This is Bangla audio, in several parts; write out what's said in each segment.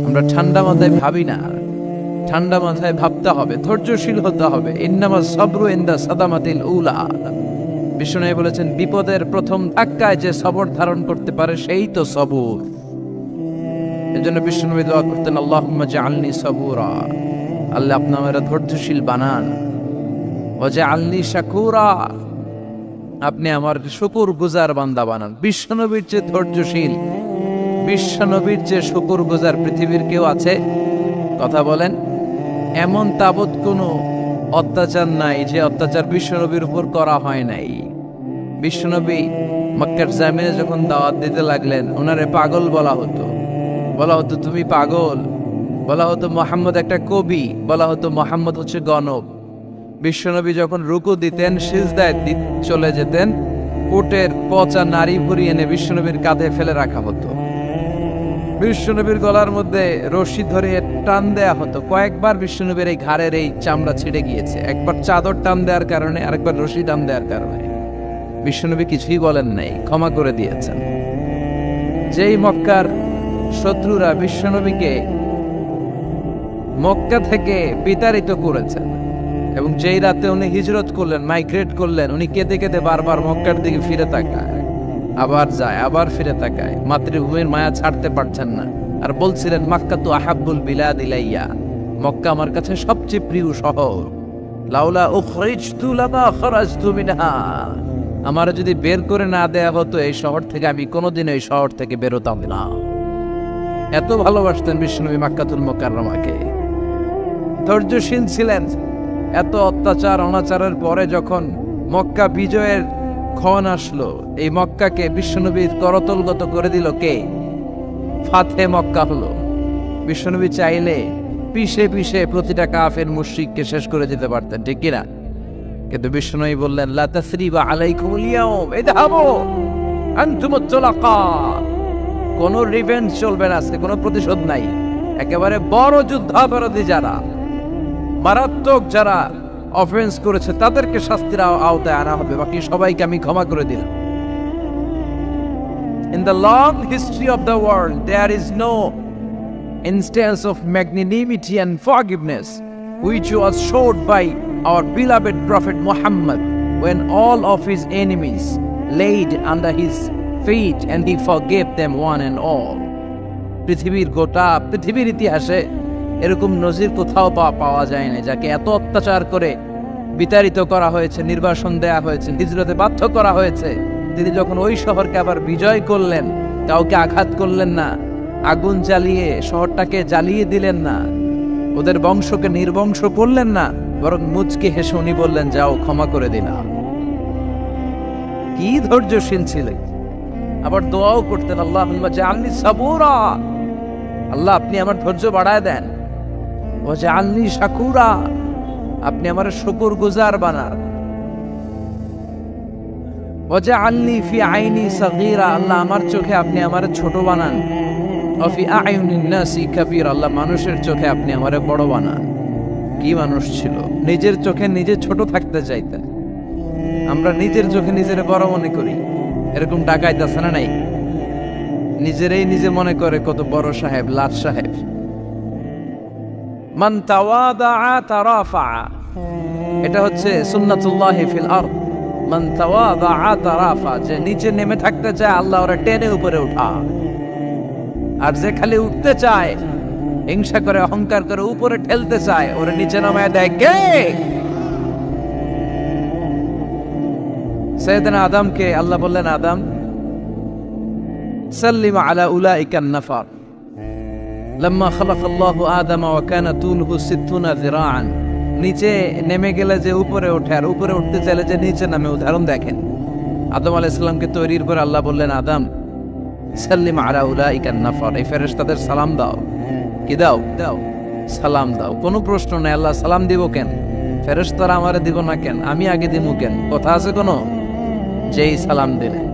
আমরা ঠান্ডা মাথায় ভাবি না, ঠান্ডা মাথায় ভাবতে হবে, ধৈর্যশীল হতে হবে। ইন্নামাস সাবরু ইনদা সাদামাতিল উলা। বিষ্ণু বলেছেন, বিপদের প্রথম ধাক্কায় যে সবর ধারণ করতে পারে সেই তো সবুর। এজন্য বিষ্ণু দোয়া করতেন, আল্লাহুম্মা জাআলনি সাবুরা, আল্লাহ আপনি আমাকে ধৈর্যশীল বানান। ওয়াজআলনি শাকুরা, আপনি আমার শুকরগুজার বান্দা বানান। বিশ্বনবীর যে ধৈর্যশীল, বিশ্বনবীর যে শুকরগুজার পৃথিবীর কেউ আছে? কথা বলেন। এমন তাবৎ কোনো অত্যাচার নাই যে অত্যাচার বিশ্বনবীর উপর করা হয় নাই। বিশ্বনবী মক্কার জামিনে যখন দাওয়াত দিতে লাগলেন, ওনারে পাগল বলা হতো, বলা হতো তুমি পাগল, বলা হতো মুহাম্মদ একটা কবি, বলা হতো মুহাম্মদ হচ্ছে গণক। বিশ্বনবী যখন রুকু দিতেন, সিজদায় চলে যেতেন, উটের পচা নারী ভুরি এনে বিশ্বনবীর কাঁধে ফেলে রাখা হতো। বিশ্বনবীর গলার মধ্যে রশি ধরে টান দেয়া হতো। কয়েকবার বিশ্বনবীর এই ঘাড়ের এই চামড়া ছিঁড়ে গিয়েছে, একবার চাদর টান দেওয়ার কারণে, আরেকবার রশি টান দেওয়ার কারণে। বিশ্বনবী কিছুই বলেন নাই, ক্ষমা করে দিয়েছেন। যেই মক্কার শত্রুরা বিশ্বনবীকে মক্কা থেকে বিতাড়িত করেছেন, এবং যেই রাতে উনি হিজরত করলেন, মাইগ্রেট করলেন, উনি কেঁদে কেঁদে বারবার মক্কার দিকে ফিরে তাকায়, আবার যায়, আবার ফিরে তাকায়, মাতৃভূমির মায়া ছাড়তে পারছেন না। আর বলছিলেন, মক্কা তো আহাব্বুল বিলাদ ইলাইয়া, মক্কা আমার কাছে সবচেয়ে প্রিয় শহর। লাউলা উখরিজতু লামা খরাজতু মিনহা, আমার যদি বের করে না দেয়া হতো এই শহর থেকে, আমি কোনোদিন এই শহর থেকে বেরোতাম না। এত ভালোবাসতেন বিশ্বনবী মক্কাতুল মুকাররমাকে। ধৈর্যশীল ছিলেন। এত অত্যাচার অনাচারের পরে যখন মক্কা বিজয়ের ক্ষণ আসলো, এই মক্কাকে বিশ্বনবী করতলগত করে দিল কে? ফাতে মক্কা হলো। বিশ্বনবী চাইলে পিষে পিষে প্রতিটা কাফের মুশরিককে শেষ করে দিতে পারতেন, ঠিক কিনা? কিন্তু বিশ্বনবী বললেন, লা তাসরিবা আলাইকুমুল ইয়াউম ইযহাবু আনতুমুত তুলাকা, কোনো রিভেঞ্জ চলবে না, আজকে কোনো প্রতিশোধ নাই। একেবারে বড় যুদ্ধাপরাধী যারা, মারাত্মক যারা অফেন্স করেছে, তাদেরকে শাস্তির আওতায় আনা হবে, বাকি সবাইকে আমি ক্ষমা করে দিলাম। In the long history of the world, there is no instance of magnanimity and forgiveness which was showed by our beloved Prophet Muhammad when all of his enemies laid under his feet and he forgave them one and all. পৃথিবীর গোটা পৃথিবীর ইতিহাসে এরকম নজির কোথাও পাওয়া যায় না, যাকে এত অত্যাচার করে বিতাড়িত করা হয়েছে, নির্বাসন দেয়া হয়েছে, হিজরতে বাধ্য করা হয়েছে। তিনি যখন ওই শহরকে আবার বিজয় করলেন, কাউকে আঘাত করলেন না, আগুন জ্বালিয়ে শহরটাকে জ্বালিয়ে দিলেন না, ওদের বংশকে নির্বংশ করলেন না, বরং মুচকে হেসে উনি বললেন, যাও ক্ষমা করে দিলাম। কি ধৈর্যশীল ছিলেন। আবার দোয়াও করতেন, আল্লাহুম্মা জাআলনি সাবুরা, আল্লাহ আপনি আমার ধৈর্য বাড়ায় দেন। ওয়া জাআলনি শাকুরা, আপনি আমার শুকরগুজার বানান। ওয়া জাআলনি ফি আইনি সাগীরা, আল্লাহ আমার চোখে আপনি আমার ছোট বানান। ওয়া ফি আয়ুনিন নাসি কাবীরা, আল্লাহ মানুষের চোখে আপনি আমারে বড় বানান। কি মানুষ ছিল, নিজের চোখে নিজে ছোট থাকতে চাইতেন। আমরা নিজের চোখে নিজের বড় মনে করি, এরকম ডাকাইত আছে না নাই? নিজেরাই নিজে মনে করে কত বড় সাহেব, লাট সাহেব। মান তাওয়াদাআ তারাফা, এটা হচ্ছে সুন্নাতুল্লাহি ফিল আরদ। মান তাওয়াদাআ তারাফা, যে নিচে নেমে থাকতে চায় আল্লাহ ওরা টেনে উপরে উঠা, আর যে খালি উঠতে চায়, হিংসা করে অহংকার করে উপরে ঠেলতে চায়, ওরা নিচে নামায় দেয় কে? সাইয়েদনা আদমকে আল্লাহ বললেন, আদম সাল্লিম আলা উলাইকান নাফার লাম্মা খালাকাল্লাহু আদম ওয়া কানা তুলহু 60 যিরাআন। নিচে নেমে গেলে যে উপরে ওঠে, আর উপরে উঠতে চাইলে যে নিচে নামে। উদাহরণ দেখেন, আদম আলাইহিস সালামকে তৈরির পর আল্লাহ বললেন, আদম সাল্লিম আলা উলাইকান নাফার, এই ফেরেশতাদের সালাম দাও। কি দাও? দাও, সালাম দাও। কোনো প্রশ্ন নাই, আল্লাহ সালাম দিব কেন? ফেরেশতারা আমারে দিব না কেন? আমি আগে দিব কেন? কথা আছে কোনো? যেই সালাম দিলেন,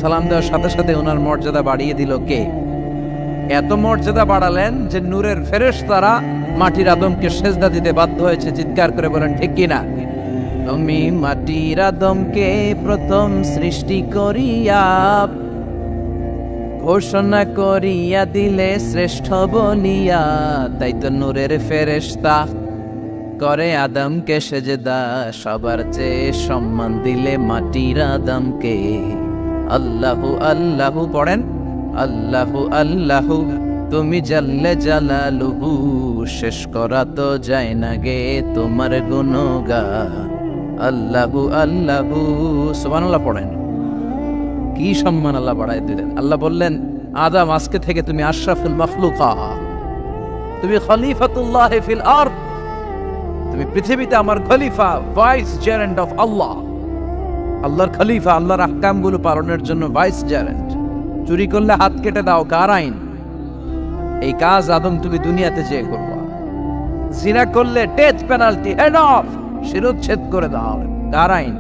সালাম দেওয়ার সাথে সাথে ওনার মর্যাদা বাড়িয়ে দিল কে? এত মর্যাদা বাড়ালেন যে নূরের ফেরেশতারা মাটির আদমকে সেজদা দিতে বাধ্য হয়েছে। চিৎকার করে বলেন ঠিক কিনা? তুমি মাটির আদমকে প্রথম সৃষ্টি করিয়া ঘোষণা করিয়া দিলে শ্রেষ্ঠ বলিয়া, তাই তো নূরের ফেরেশতা করে আদমকে সেজদা, সবার চেয়ে সম্মান দিলে মাটির আদমকে। আল্লাহু আল্লাহু পড়েন, আল্লাহু আল্লাহু তুমি জাল্লে জালালুহু, শেষ করা তো যায় না গে তোমার গুণগান। আল্লাহু আল্লাহু সুবহানাল্লাহ পড়েন। কি সম্মান আল্লাহ বাড়ায় দিলেন। আল্লাহ বললেন, আদম আজকে থেকে তুমি আশরাফুল মাখলুকাত, তুমি খলিফাতুল্লাহ ফিল আরদ, তুমি পৃথিবীতে আমার খলিফা, ভাইস জেরেন্ট অফ আল্লাহ। আল্লাহর খলিফা, আল্লাহর আহকামগুলো পালনের জন্য ভাইস জেরেন্ট। চুরি করলে হাত কেটে দাও, কার আইন? এই কাজ আদম তুমি দুনিয়াতে যেয়ে করবা। জিনা করলে ডেথ পেনাল্টি, হেড অফ, শিরোচ্ছেদ করে দাও, কার আইন?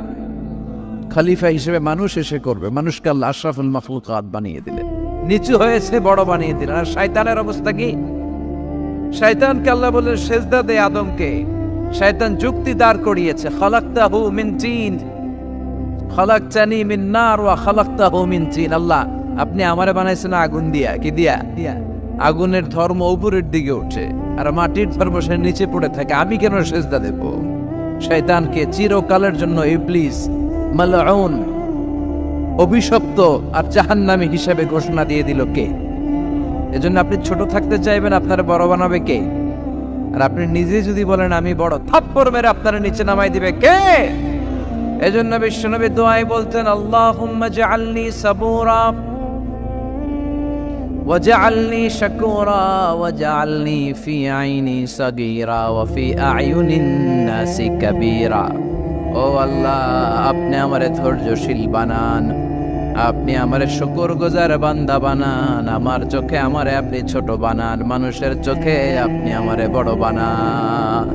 খলিফা হিসেবে মানুষ এসে করবে। মানুষকে আল্লাহ আশরাফুল মাখলুকাত বানিয়ে দিলেন, নিচু হয়েছে বড় বানিয়ে দিলেন। আর শয়তানের অবস্থা কি? শয়তানকে আল্লাহ বললেন সেজদা দে আদমকে। শয়তান যুক্তি দাঁড় করিয়েছে, খালাকতাহু মিন তিন, খালাকতানি মিন নার ওয়া খালাকতাহু মিন তিন। আল্লাহ আপনি আমারে বানাইছেন আগুন দিয়া, কি দিয়া? আগুনের ধর্ম উপরের দিকে ওঠে আর মাটির ধর্ম সে নিচে পড়ে থাকে, আমি কেন সেজদা দেব? শয়তানকে চিরকালের জন্য ইবলিস মালউন, অভিশপ্ত আর জাহান্নামী হিসেবে ঘোষণা দিয়ে দিল কে? এজন্য আপনি ছোট থাকতে চাইবেন, আপনার বড় বানাবে কে? আর আপনি নিজে যদি বলেন আমি বড়, থাপ্পড় মেরে আপনার নিচে নামাই দিবে কে? এজন্য বিশ্বনবী দোয়ায় বলতেন, আল্লাহুম্মা জাআলনি সাবুরা ওয়াজআলনি শাকুরা ওয়াজআলনি ফি আইনি সাগীরা ওয়া ফি আয়ুনিন নাসি কাবীরা। ও আল্লাহ, আপনি আমারে ধৈর্যশীল বানান, আপনি আমারে শুকরগুজার বান্দা বানান, আমার চোখে আমারে আপনি ছোট বানান, মানুষের চোখে আপনি আমারে বড় বানান।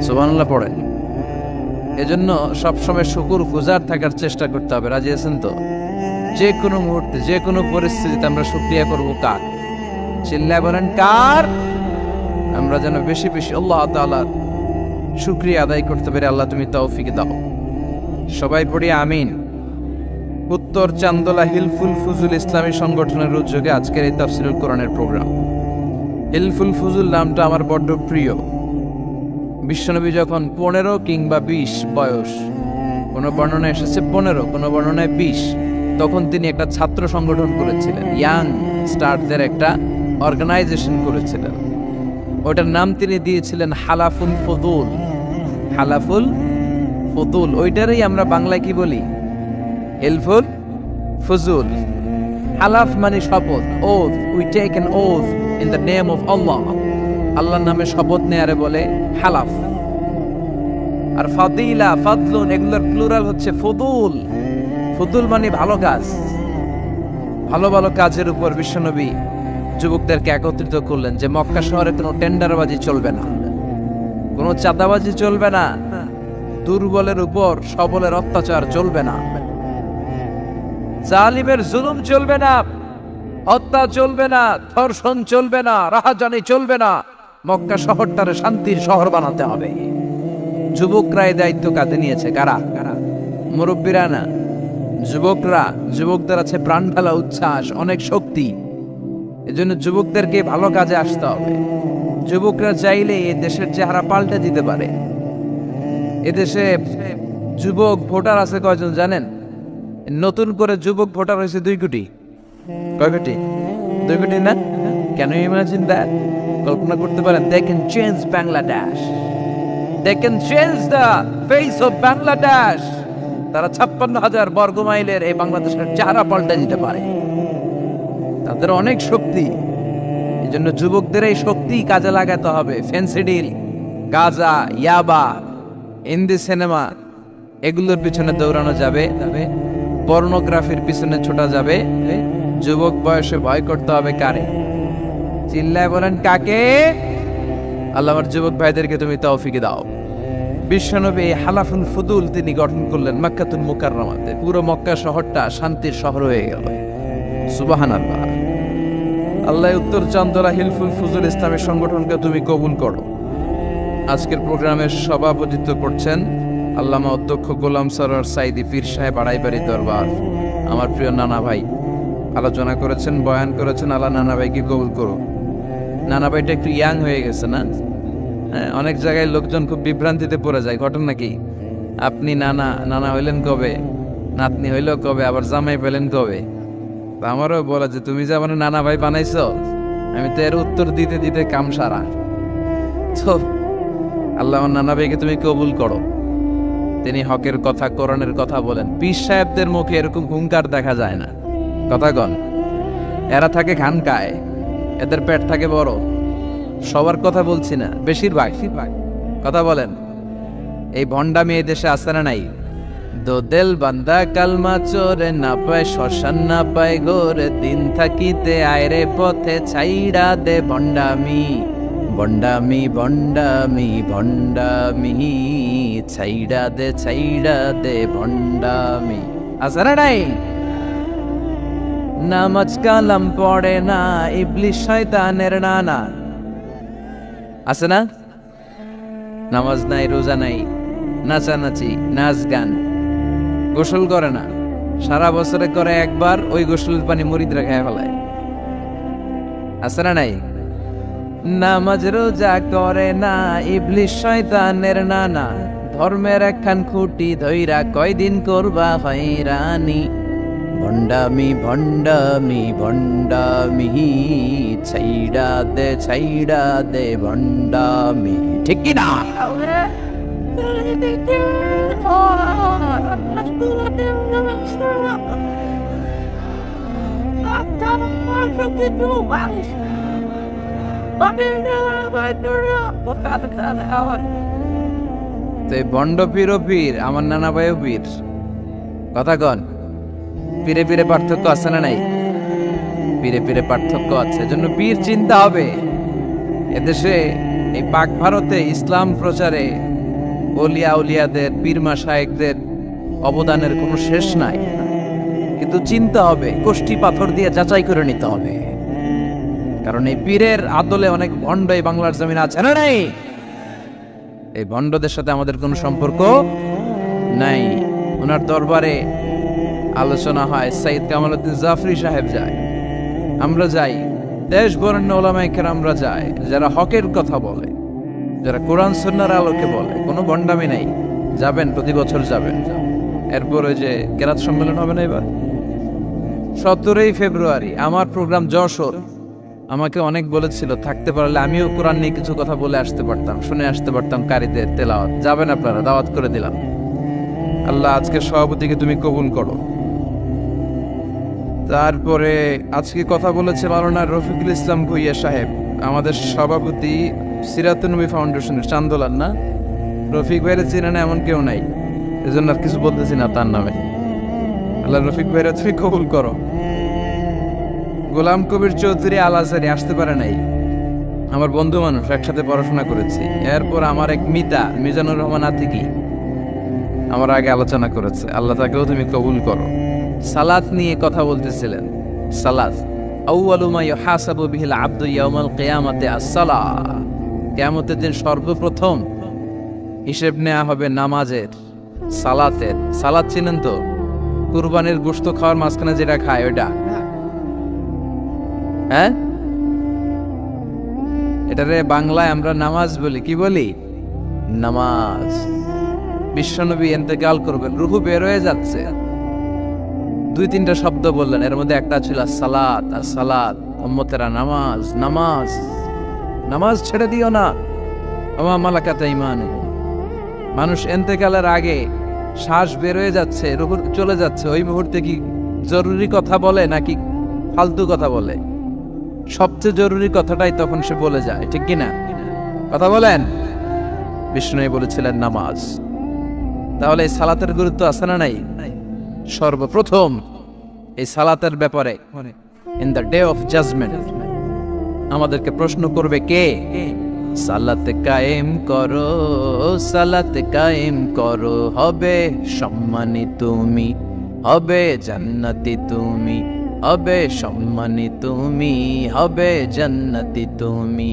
সুবহানাল্লাহ পড়েন। এজন্য সবসময় শুকরগুজার থাকার চেষ্টা করতে হবে। রাজি আছেন তো? যে কোনো মুহূর্তে, যে কোনো পরিস্থিতিতে আমরা শুকরিয়া করব কার? চিল্লায় বলেন কার? আমরা যেন বেশি বেশি আল্লাহ তাআলার শুকরিয়া আদায় করতে পারি। আল্লাহ তুমি তৌফিক দাও। সবাই পড়ি আমিন। উত্তর চান্দোলা হিলফুল ফুজুল ইসলামী সংগঠনের উদ্যোগে আজকের এই তাফসীরুল কোরআনের প্রোগ্রাম। হিলফুল ফুজুল নামটা আমার বড্ড প্রিয়। বিশ্বনবী যখন 15 কিংবা 20 বয়স, কোনো বর্ণনায় এসেছে 15, কোনো বর্ণনায় 20, তখন তিনি একটা ছাত্র সংগঠন করেছিলেন, ইয়াং স্টারদের একটা অর্গানাইজেশন করেছিলেন। ওটার নাম তিনি দিয়েছিলেন হালাফুল ফুদুল। হালাফুল ফুদুল, ওইটারই আমরা বাংলায় কি বলি? হিলফুল ফুজুল। হালাফ মানে শপথ, oath, we take an oath in the name of Allah. আল্লাহর নামে শপথ নেয়ারে বলে হালাফ। আর ফাদিলা, ফাদলুন, এগুলোর প্লুরাল হচ্ছে ফুদুল। ফুদুল মানে ভালো কাজ। ভালো ভালো কাজের উপর বিশ্বনবী যুবকদেরকে একত্রিত করলেন যে মক্কা শহরে কোনো টেন্ডারবাজি চলবে না, কোনো চাঁদাবাজি চলবে না, দুর্বলের উপর সবলের অত্যাচার চলবে না, জালিমের জুলুম চলবে না, হত্যা চলবে না, ধর্ষণ চলবে না, রাহাজানি চলবে না। মক্কা শহরটারে শান্তির শহর বানাতে হবে। যুবকরা এই দায়িত্ব কাঁধে নিয়েছে। কারা? মুরব্বীরা না, যুবকরা। যুবকদের আছে প্রাণ ঢালা উচ্ছ্বাস, অনেক শক্তি। এজন্য যুবকদেরকে ভালো কাজে আসতে হবে। যুবকরা চাইলে এই দেশের চেহারা পাল্টে দিতে পারে। এদেশে যুবক ভোটার আছে কয়জন জানেন? নতুন করে যুবক ভোটার হয়েছে 2 কোটি। কয় কোটি? 2 কোটি না? Can you imagine that? কল্পনা করতে পারেন? They can change Bangladesh. They can change the face of Bangladesh. তারা 56,000 বর্গ মাইলের এই বাংলাদেশের চেহারা পাল্টে দিতে পারে। তাদের অনেক শক্তি। এই জন্য যুবকদের এই শক্তি কাজে লাগাতে হবে। ফেন্সিডিল, গাঁজা, ইয়াবা, হিন্দি সিনেমা, এগুলোর পিছনে দৌড়ানো যাবে, পর্নোগ্রাফির পিছনে ছোটা যাবে। যুবক বয়সে ভয় করতে হবে কারে? চিল্লায় বলেন কাকে? আল্লাহ আমার যুবক ভাইদেরকে তুমি তৌফিক দাও। বিশ্বনবী হালাফুল ফুদুল তিনি গঠন করলেন মক্কাতুল মুকাররমাতে। পুরো মক্কা শহরটা শান্তির শহর হয়ে গেল। সুবহানাল্লাহ। আল্লাহ উত্তর চান্দোলা হিলফুল ফুজুল ইসলামী সংগঠনকে তুমি কবুল করো। আজকের প্রোগ্রামের সভাপতিত্ব করছেন আল্লামা অধ্যক্ষ গোলাম সরোয়ার সাইদি পীর সাহেব, আড়াইবাড়ি দরবার, আমার প্রিয় নানা ভাই। আলোচনা করেছেন, বয়ান করেছেন। আল্লাহ নানা ভাইকে কবুল করো। নানা ভাইটা একটু ইয়াং হয়ে গেছে না? হ্যাঁ, অনেক জায়গায় লোকজন খুব বিভ্রান্তিতে পড়ে যায়। ঘটনা কি? আপনি নানা নানা হইলেন কবে, নাতনি হইল কবে, আবার জামাই পেলেন কবে? তা আমারও বলা যে তুমি যে আমার নানা ভাই বানাইছো, আমি তো এর উত্তর দিতে দিতে কাম সারা। তো আল্লাহ আমার নানা ভাইকে তুমি কবুল করো। তিনি হকের কথা, কোরআনের কথা বলেন। পীর সাহেবদের মুখে এরকম হুঙ্কার দেখা যায় না। কথা কন, এরা থাকে খানকায়, এদের পেট থাকে বড়। সবার কথা বলছি না, বেশিরভাগ কথা বলেন। এই ভণ্ডামি এই দেশে আছে না নাই? দো দেল বান্দা কালমা চোরে, না পায় শ্মশান না পায় গোরে, দিন থাকিতে আয়রে পথে ছাইড়া দে ভণ্ডামি, ভণ্ডামি ভণ্ডামি ভণ্ডামি, ছাইড়া দে ভণ্ডামি। আছে না নাই? নামাজ কালাম পড়ে না, ইবলিশ শয়তানের নানা। আছে না? নামাজ নাই, রোজা নাই, নাচানাচি, নাচ গান, গোসল করে না, সারা বছরে করে একবার, ওই গোসলের পানি মুরিদরা খেয়ে ফেলায়। আছে না নাই? নামাজ রোজা করে না, ইবলিশ শয়তানের নানা, ধর্মের একখান খুঁটি ধইরা কয়দিন করবা হয়রানি, ভণ্ডামি ভণ্ডামি ভণ্ডামি, ছাইড়া দে ভণ্ডামি। ঠিক কি না? ভণ্ড পীর ও পীর, আমার নানা ভাইও পীর। কথা কন, পীরে পীরে পার্থক্য আছে না নাই? পীরে পীরে পার্থক্য আছে, জন্য পীর চিন্তা হবে। এদেশে এই পাক ভারতে ইসলাম প্রচারে ওলিয়া উলিয়াদের, পীর মাশায়েখদের অবদানের কোনো শেষ নাই। কিন্তু চিন্তা হবে, কোষ্ঠী পাথর দিয়ে যাচাই করে নিতে হবে। কারণ এই পীরের আদলে অনেক ভণ্ড এই বাংলার জমিন আছে না নাই? এই ভণ্ডদের সাথে আমাদের কোনো সম্পর্ক নাই। ওনার দরবারে আলোচনা হয়, সাইয়্যিদ কামালউদ্দিন জাফরি সাহেব যায়, আমরা যাই, দেশ বরেণ্য ওলামায়ে কেরামরা যায়, যারা হকের কথা বলে, যারা কোরআন সুন্নাহর আলোকে বলে। কোনো ভণ্ডামি নাই। যাবেন, প্রতি বছর যাবেন। এরপর ওই যে কেরাত সম্মেলন হবে না এবার 17 ফেব্রুয়ারি, আমার প্রোগ্রাম যশোর। আমাকে অনেক বলেছিল থাকতে পারলে আমিও কোরআন নিয়ে কিছু কথা বলে আসতে পারতাম, শুনে আসতে পারতাম কারিদের তেলাওয়াত। যাবেন আপনারা, দাওয়াত করে দিলাম। আল্লাহ আজকে সভাপতিকে তুমি কবুল করো। তারপরে আজকে কথা বলেছে মাওলানা রফিকুল ইসলাম ভুইয়া সাহেব, আমাদের সভাপতি সিরাতুন নবী ফাউন্ডেশনের চান্দোলার। না, রফিক ভাইয়ের চেনে না এমন কেউ নাই, এজন্য আর কিছু বলতেছি না তার নামে। আল্লাহ রফিক ভাইয়ের তুমি কবুল করো। গোলাম কবির চৌধুরী আল আজহারি আসতে পারে নাই, আমার বন্ধু মানুষ, একসাথে পড়াশোনা করেছি। এরপর আমার এক মিতা মিজানুর রহমান আতিকি আমার আগে আলোচনা করেছে, আল্লাহ তাকেও তুমি কবুল করো। সালাত নিয়ে কথা বলতেছিলেন। সালাত আউয়ালু মা ইউহাসাবু বিহিল আবদু ইয়াউমাল কিয়ামাতি আস-সালাহ। কিয়ামতের দিন সর্বপ্রথম হিসেব নেওয়া হবে নামাজের, সালাতের। সালাত চিনেন তো? কুরবানির গোশত খাওয়ার মাঝখানে যেটা খায় ওইটা, হ্যাঁ? এটারে বাংলায় আমরা নামাজ বলি। কি বলি? নামাজ। বিশ্বনবী ইন্তেকাল করবেন, রূহ বের হয়ে যাচ্ছে, 2-3টা শব্দ বললেন, এর মধ্যে একটা ছিল সালাত। আর সালাত, উম্মতেরা নামাজ, নামাজ, নামাজ ছেড়ে দিও না। ওয়া মালাকাত আইমানুকুম। মানুষ ইন্তেকালের আগে শ্বাস বের হয়ে যাচ্ছে, রূহ চলে যাচ্ছে, ওই মুহূর্তে কি জরুরি কথা বলে নাকি ফালতু কথা বলে? সবচেয়ে জরুরি কথাটাই তখন সে বলে যায়, ঠিক কিনা? কথা বলেন। বিষ্ণু বলেছিলেন নামাজ। তাহলে এই সালাতের গুরুত্ব আছে না নাই? সর্বপ্রথম এই সালাতের ব্যাপারে in the day of judgement আমাদেরকে প্রশ্ন করবে কে? সালাত কায়েম করো, সালাত কায়েম করো, হবে সম্মানী তুমি, হবে জান্নাতি তুমি, হবে সম্মানী তুমি, হবে জান্নাতি তুমি।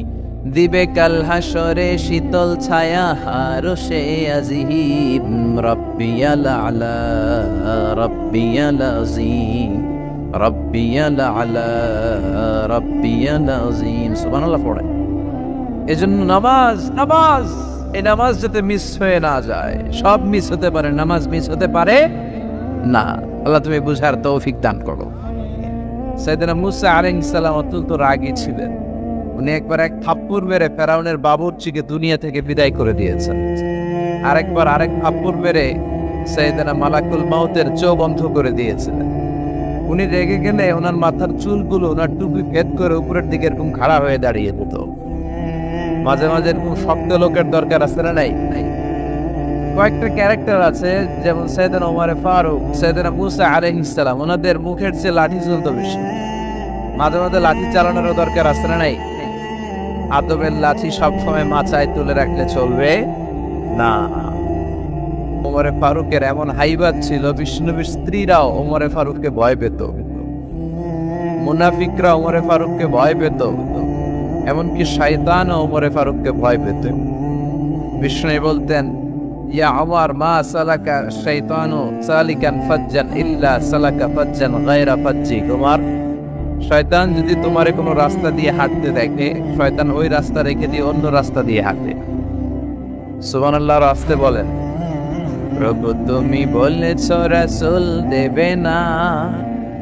দিবে কাল হাসরে শীতল ছায়া হারশে আজিম, রব্বিয়াল আলা রব্বিয়াল আযীম। রাব্বিয়াল আলা রাব্বিয়াল আযীম সুবহানাল্লাহ পড়ে। এজন্য নামাজ নামাজ এই নামাজ যাতে মিস হয়ে না যায়। সব মিস হতে পারে, নামাজ মিস হতে পারে না। আল্লাহ তুমি বুঝার তৌফিক দান করো। সাইয়েদনা মুসা আলাইহিস সালাম অত্যন্ত রাগী ছিলেন। উনি একবার এক থাপ্পড় মেরে ফেরাউনের বাবুর্চিকে দুনিয়া থেকে বিদায় করে দিয়েছেন। আরেক থাপ্পড় মেরে সাইয়েদনা মালাকুল মাউতের চোখ বন্ধ করে দিয়েছিলেন। উনি রেগে গেলে ওনার মাথার চুলগুলো ওনার টুপি ভেদ করে উপরের দিকে এরকম খাড়া হয়ে দাঁড়িয়ে যেত। মাঝে মাঝে এরকম শক্ত লোকের দরকার আছে না? নাই। কয়েকটা ক্যারেক্টার আছে, যেমন সাইয়েদনা ওমর ফারুক, সাইয়েদনা মুসা আলাইহিস সালাম, ওনাদের মুখের চেয়ে লাঠি চলতো বেশি। মাঝে মাঝে লাঠি চালানোরও দরকার আছে না? নাই। আদবের লাঠি সবসময় মাথায় তুলে রাখলে চলবে না। ওমরে ফারুকের এমন হাইবাত ছিল, বিষ্ণুনবীর স্ত্রীরাও ওমরে ফারুককে ভয় পেত, মুনাফিকরা ওমরে ফারুককে ভয় পেত, এমনকি শয়তানও ওমরে ফারুককে ভয় পেত। বিষ্ণু বলতেন, ইয়া ওমর মা সালাকা শাইতানু সালিকান ফাজ্জান ইল্লা সালাকা ফাজ্জান গায়রা ফাজ্জি। ওমর, শয়তান যদি তোমারে কোনো রাস্তা দিয়ে হাঁটতে দেখে, শয়তান ওই রাস্তা রেখে দিয়ে অন্য রাস্তা দিয়ে হাঁটে। সুবহানাল্লাহ। রাস্তে বলেন, প্রভু তুমি বলেছ রাসূল দেবে না,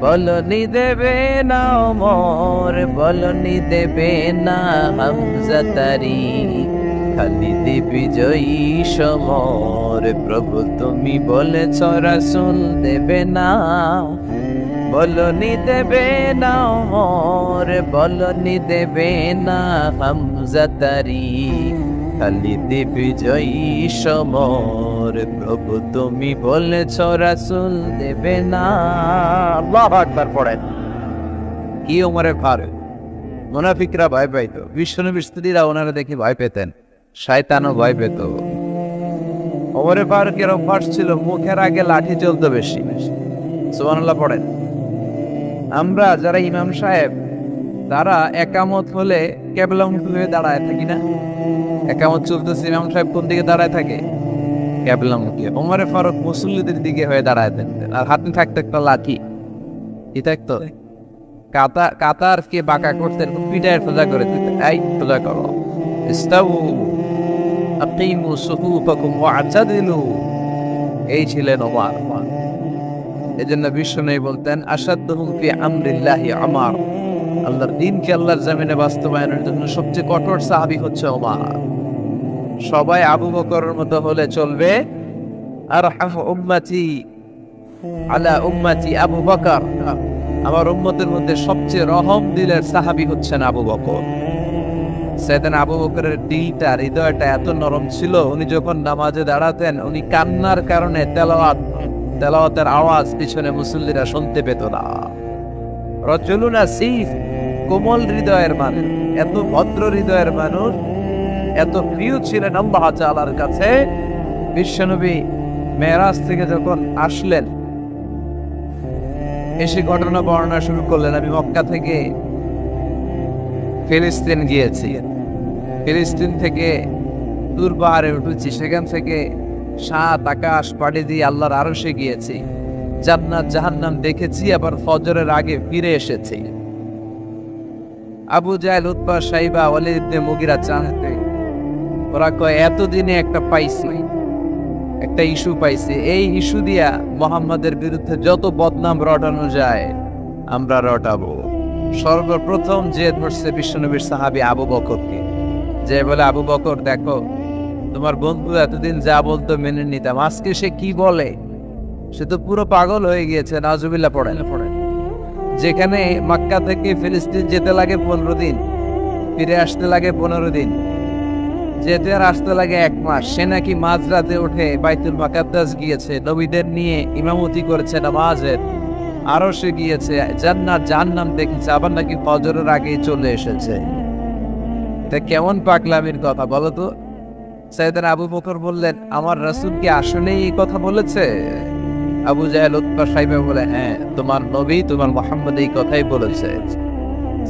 বলনি দেবে না ওমর, বলনি দেবে না হামজা তারি, খালিদ বিজয়ী সমর। প্রভু তুমি বলেছ রাসূল দেবে না, বলনি দেবে না ওমর, বলনি দেবে না হামজা তারি, খালিদ বিজয়ী সমর। প্রভু তুমি বলেছ রাসূল দেবে না। আল্লাহু আকবার পড়েন। কি ওমরে ফারুক, মুনাফিকরা ভয় পাইত, বিশ্বনবীর স্ত্রীরা ওনারা দেখে ভয় পেতেন, শয়তানও ভয় পেত। ওমরে ফারুকের অভ্যাস ছিল মুখের আগে লাঠি চলতো বেশি। সুবহানাল্লাহ পড়েন। আমরা যারা ইমাম সাহেব, তারা একামত হলে কেবলামুখী হয়ে দাঁড়ায় থাকি না? একামত চলতেছে, ইমাম সাহেব কোন দিকে দাঁড়ায় থাকে? কেবলামুখী। ওমরে ফারুক মুসল্লিদের দিকে হয়ে দাঁড়ায় থাকতেন, আর হাতে থাকতো একটা লাঠি। কি থাকতো? কাতার কে বাঁকা করতেন, পিঠায় সোজা করে দিতেন, এই সোজা করো, ইস্তাউ আকিমু সুফুফাকুম ওয়া'তাদিলু। এই ছিলেন ওমর। এজন্য বিশ্বনবী বলতেন, আশাদ্দুহুম ফি আমরিল্লাহি ওমর। আল্লাহর দ্বীনকে আল্লাহর জমিনে বাস্তবায়নের জন্য সবচেয়ে কঠোর সাহাবী হচ্ছে ওমর। সবাই আবু বকরের মতো হলে চলবে। আরহামু উম্মতি আলা উম্মতি আবু বকর। আমার উম্মতের মধ্যে সবচেয়ে রহম দিলের সাহাবী হচ্ছেন আবু বকর। সাইয়েদনা আবু বকরের দিলটা, হৃদয়টা এত নরম ছিল, উনি যখন নামাজে দাঁড়াতেন, উনি কান্নার কারণে তেলাওয়াতের আওয়াজ পিছনে মুসল্লিরা শুনতে পেত না। রজুলুন আসিফ, কোমল হৃদয়ের মানুষ, এত ভদ্র হৃদয়ের মানুষ, এত প্রিয় ছিলেন আল্লাহ তাআলার কাছে। বিশ্বনবী মেরাজ থেকে যখন আসলেন, এসে ঘটনা বর্ণনা শুরু করলেন, আমি মক্কা থেকে ফিলিস্তিন গিয়েছি, ফিলিস্তিন থেকে দূর পাহাড়ে উঠেছি, সেখান থেকে 7 আকাশ পাড়ি দিয়ে আল্লাহর আরশে গিয়েছি, জান্নাত জাহান্নাম দেখেছি, আবার ফজরের আগে ফিরে এসেছি। আবু জাহেল, উতবা, সাইবা, ওয়ালিদ ইবনে মুগিরা জানতে, ওরা কয় এতদিনে একটা পাইছি, একটা ইস্যু পাইছি, এই ইস্যু দিয়া মুহাম্মাদের বিরুদ্ধে যত বদনাম রটানো যায় আমরা রটাবো। সর্বপ্রথম যে ধরছে বিশ্বনবীর সাহাবী আবু বকরকে, যে বলে, আবু বকর দেখো, তোমার বন্ধু এতদিন যা বলতো মেনে নিতাম, আজকে সে কি বলে, সে তো পুরো পাগল হয়ে গিয়েছে। নাউজুবিল্লাহ পড়েন। যেখানে মক্কা থেকে ফিলিস্তিন যেতে লাগে 15 দিন, ফিরে আসতে লাগে 15 দিন, যেতে আর আসতে লাগে 1 মাস, সে নাকি মাঝরাতে উঠে বাইতুল মুকাদ্দাস গিয়েছে, নবীদের নিয়ে ইমামতি করেছে নামাজের, আরো সে গিয়েছে, জান্নাত জাহান্নাম দেখেছে, আবার নাকি ফজরের আগেই চলে এসেছে। তা কেমন পাগলামির কথা বলো তো? সাইয়েদনা আবু বকর বললেন, আমার রাসূল কি আসলেই এই কথা বলেছে? আবু জাহেল, উতবা, সাইবা বলে, হ্যাঁ, তোমার নবী, তোমার মুহাম্মদ এই কথাই বলেছে।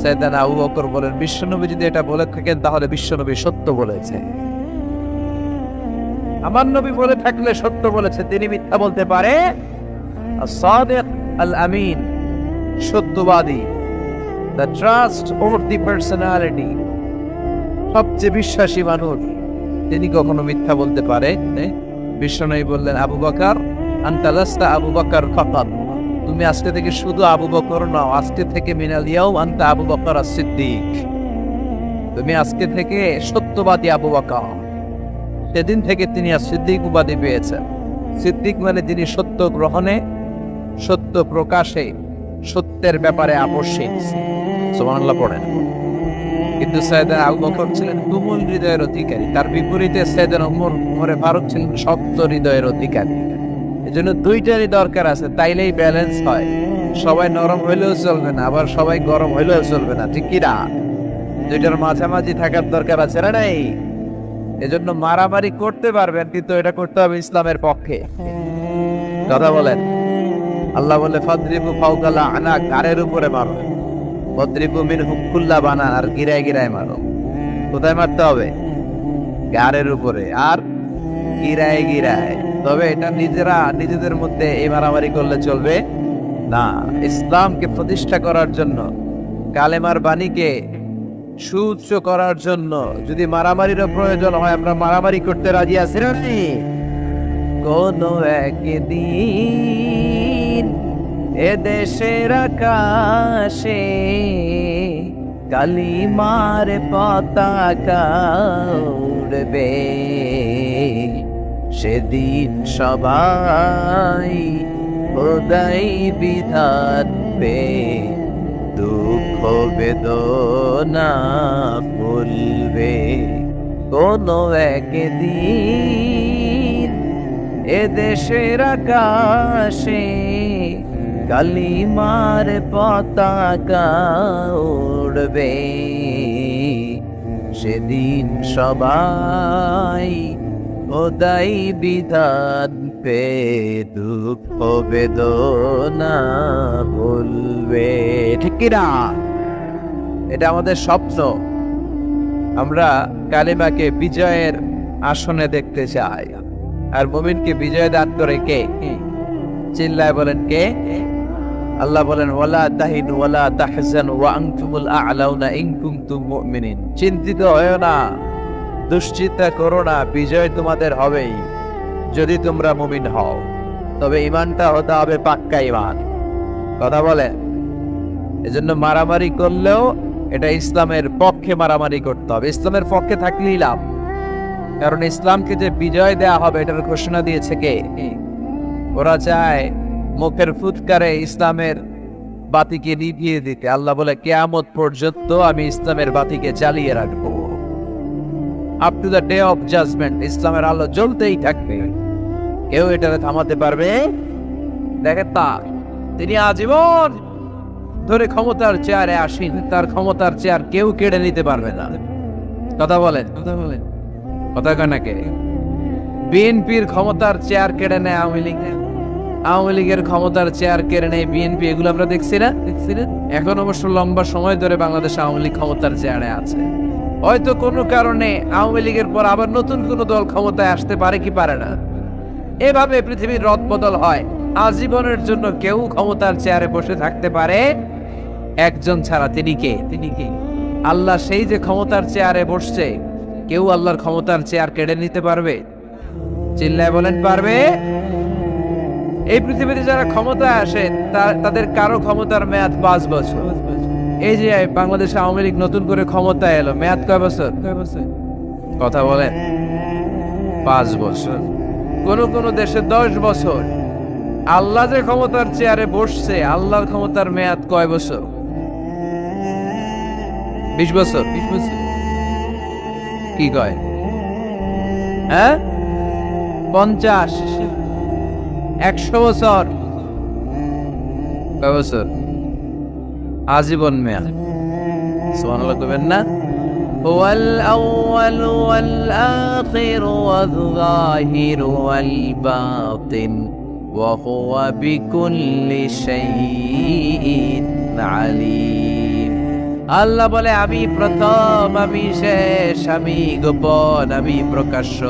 সাইয়েদনা আবু বকর বলেন, বিশ্বনবী যদি এটা বলে থাকেন তাহলে বিশ্বনবী সত্য বলেছে। আমার নবী বলে থাকলে সত্য বলেছে, তিনি মিথ্যা বলতে পারে? আস-সাদিক আল-আমিন, সত্যবাদী, the trust over the personality, সবচেয়ে বিশ্বাসী মানুষ, তিনি কখনো মিথ্যা বলতে পারে? বিশ্বনবী বললেন, আবু বকর আনতা লাস্তা আবু বকর ফাকাত, তুমি আজকে থেকে শুধু আবু বকর নও, আজকে থেকে মিনাল ইয়াউম আনতা আবু বকর as-সিদ্দিক, তুমি আজকে থেকে সত্যবাদী আবু বকর। সেদিন থেকে তিনি সিদ্দিক উপাধি পেয়েছেন। সিদ্দিক মানে যিনি সত্য গ্রহণে, সত্য প্রকাশে, সত্যের ব্যাপারে আপসহীন। সুবহানাল্লাহ পড়েন। কিন্তু সাইয়েদনা আবু বকর ছিলেন তুমুল হৃদয়ের অধিকারী, তার বিপরীতে সাইয়েদনা ওমর ফারুক ছিলেন শক্ত হৃদয়ের অধিকারী। এজন্য দুইটারই দরকার আছে, তাইলেই ব্যালেন্স হয়। সবাই নরম হইলেও চলবে না, আবার সবাই গরম হইলেও চলবে না, ঠিক কি না? দুইটার মাঝামাঝি থাকার দরকার আছে না নাই? এজন্য মারামারি করতে পারবেন, কিন্তু এটা করতে হবে ইসলামের পক্ষে। কথা বলেন। আল্লাহ বলে ফাদরিবু ফাওকাল আনাক, গারের উপরে মারো, ফাদরিবু মিনহুম কুল্লা বানান, আর গিরায় গিরায় মারো। কোথায় মারতে হবে? গারের উপরে আর গিরায় গিরায়। তবে এটা নিজেদের মধ্যে এই মারামারি করলে চলবে না। ইসলামকে প্রতিষ্ঠা করার জন্য, কালেমার বাণীকে সুউচ্চ করার জন্য যদি মারামারিরও প্রয়োজন হয়, আমরা মারামারি করতে রাজি আছি না? কোন একদিন এদেশের আকাশে কালিমার পতাকা উড়বে, সেদিন সবাই খোদাই বিধান পে দুঃখ বেদনা ভুলবে। কোন একদিন এদেশের আকাশে কালিমার পতাকা উড়বে, সেদিন সবাই খোদাই বিধান পে দুঃখ বেদনা ভুলবে, ঠিক কিনা? এটা আমাদের স্বপ্ন। আমরা কালিমাকে বিজয়ের আসনে দেখতে চাই। আর মুমিনকে বিজয় দান করে কে? চিল্লায় বলেন কে? আল্লাহ বলেন, ওয়ালা তাহিনু ওয়ালা তাহজানু ওয়া আনতুমুল আ'লাউনা ইন কুনতুম মুমিনিন। চিন্তিত হয়ো না, দুশ্চিন্তা করো না, বিজয় তোমাদের হবেই যদি তোমরা মুমিন হও। তবে ঈমানটা হতে হবে পাক্কা ঈমান। কথা বলেন। এজন্য মারামারি করলেও এটা ইসলামের পক্ষে মারামারি করতে হবে, ইসলামের পক্ষে থাকলেই লাভ। কারণ ইসলামকে যে বিজয় দেয়া হবে এটার ঘোষণা দিয়েছে কে? ওরা চায় মুখের ফুৎকারে ইসলামের বাতিকে নিভিয়ে দিতে। আল্লাহ বলে, কিয়ামত পর্যন্ত আমি ইসলামের বাতিকে জ্বালিয়ে রাখবো। Up to the day of judgement ইসলামের আলো জ্বলতেই থাকবে, কেউ এটাকে থামাতে পারবে? দেখেন তিনি আজীবন ধরে ক্ষমতার চেয়ারে আসীন, তার ক্ষমতার চেয়ার কেউ কেড়ে নিতে পারবে না। কথা বলেন, কথা কয় না কে? বিএনপির ক্ষমতার চেয়ার কেড়ে নেয় আওয়ামী লীগ, আওয়ামী লীগের ক্ষমতার চেয়ার কেড়ে নেয় বিএনপি, এগুলো আমরা দেখছি না? এখন অবশ্য লম্বা সময় ধরে বাংলাদেশ আওয়ামী লীগ ক্ষমতার চেয়ারে আছে। হয়তো কোনো কারণে আওয়ামী লীগের পর আবার নতুন কোন দল ক্ষমতায় আসতে পারে কি পারে না। এভাবে পৃথিবীর রদবদল হয়। আজীবনের জন্য কেউ ক্ষমতার চেয়ারে বসে থাকতে পারে একজন ছাড়া। তিনি কে? আল্লাহ। সেই যে ক্ষমতার চেয়ারে বসছে, কেউ আল্লাহর ক্ষমতার চেয়ার কেড়ে নিতে পারবে? চিল্লায় বলেন, পারবে? এই পৃথিবীতে যারা ক্ষমতায় আসে তাদের কারো ক্ষমতার মেয়াদ 5 বছর। এই যে বাংলাদেশ আওয়ামী লীগ নতুন করে ক্ষমতায় এলো, মেয়াদ কয় বছর? কথা বলেন। 5 বছর। কোন দেশে 10 বছর। আল্লাহ যে ক্ষমতার চেয়ারে বসছে, আল্লাহর ক্ষমতার মেয়াদ কয় বছর? 20 বছর। কি কয়? 50, 100 বছর। কয় বছর? আজীবন মেয়াদ। সুবহানাল্লাহ কইবেন না? হুয়াল আউয়াল ওয়াল আখির ওয়াল যাহির ওয়াল বাতিন ওয়া হুয়া বিকুল্লি শাইইন আলীম। আল্লাহ বলে, আমি প্রথম, আমি শেষ, আমি গোপন, আমি প্রকাশ্য।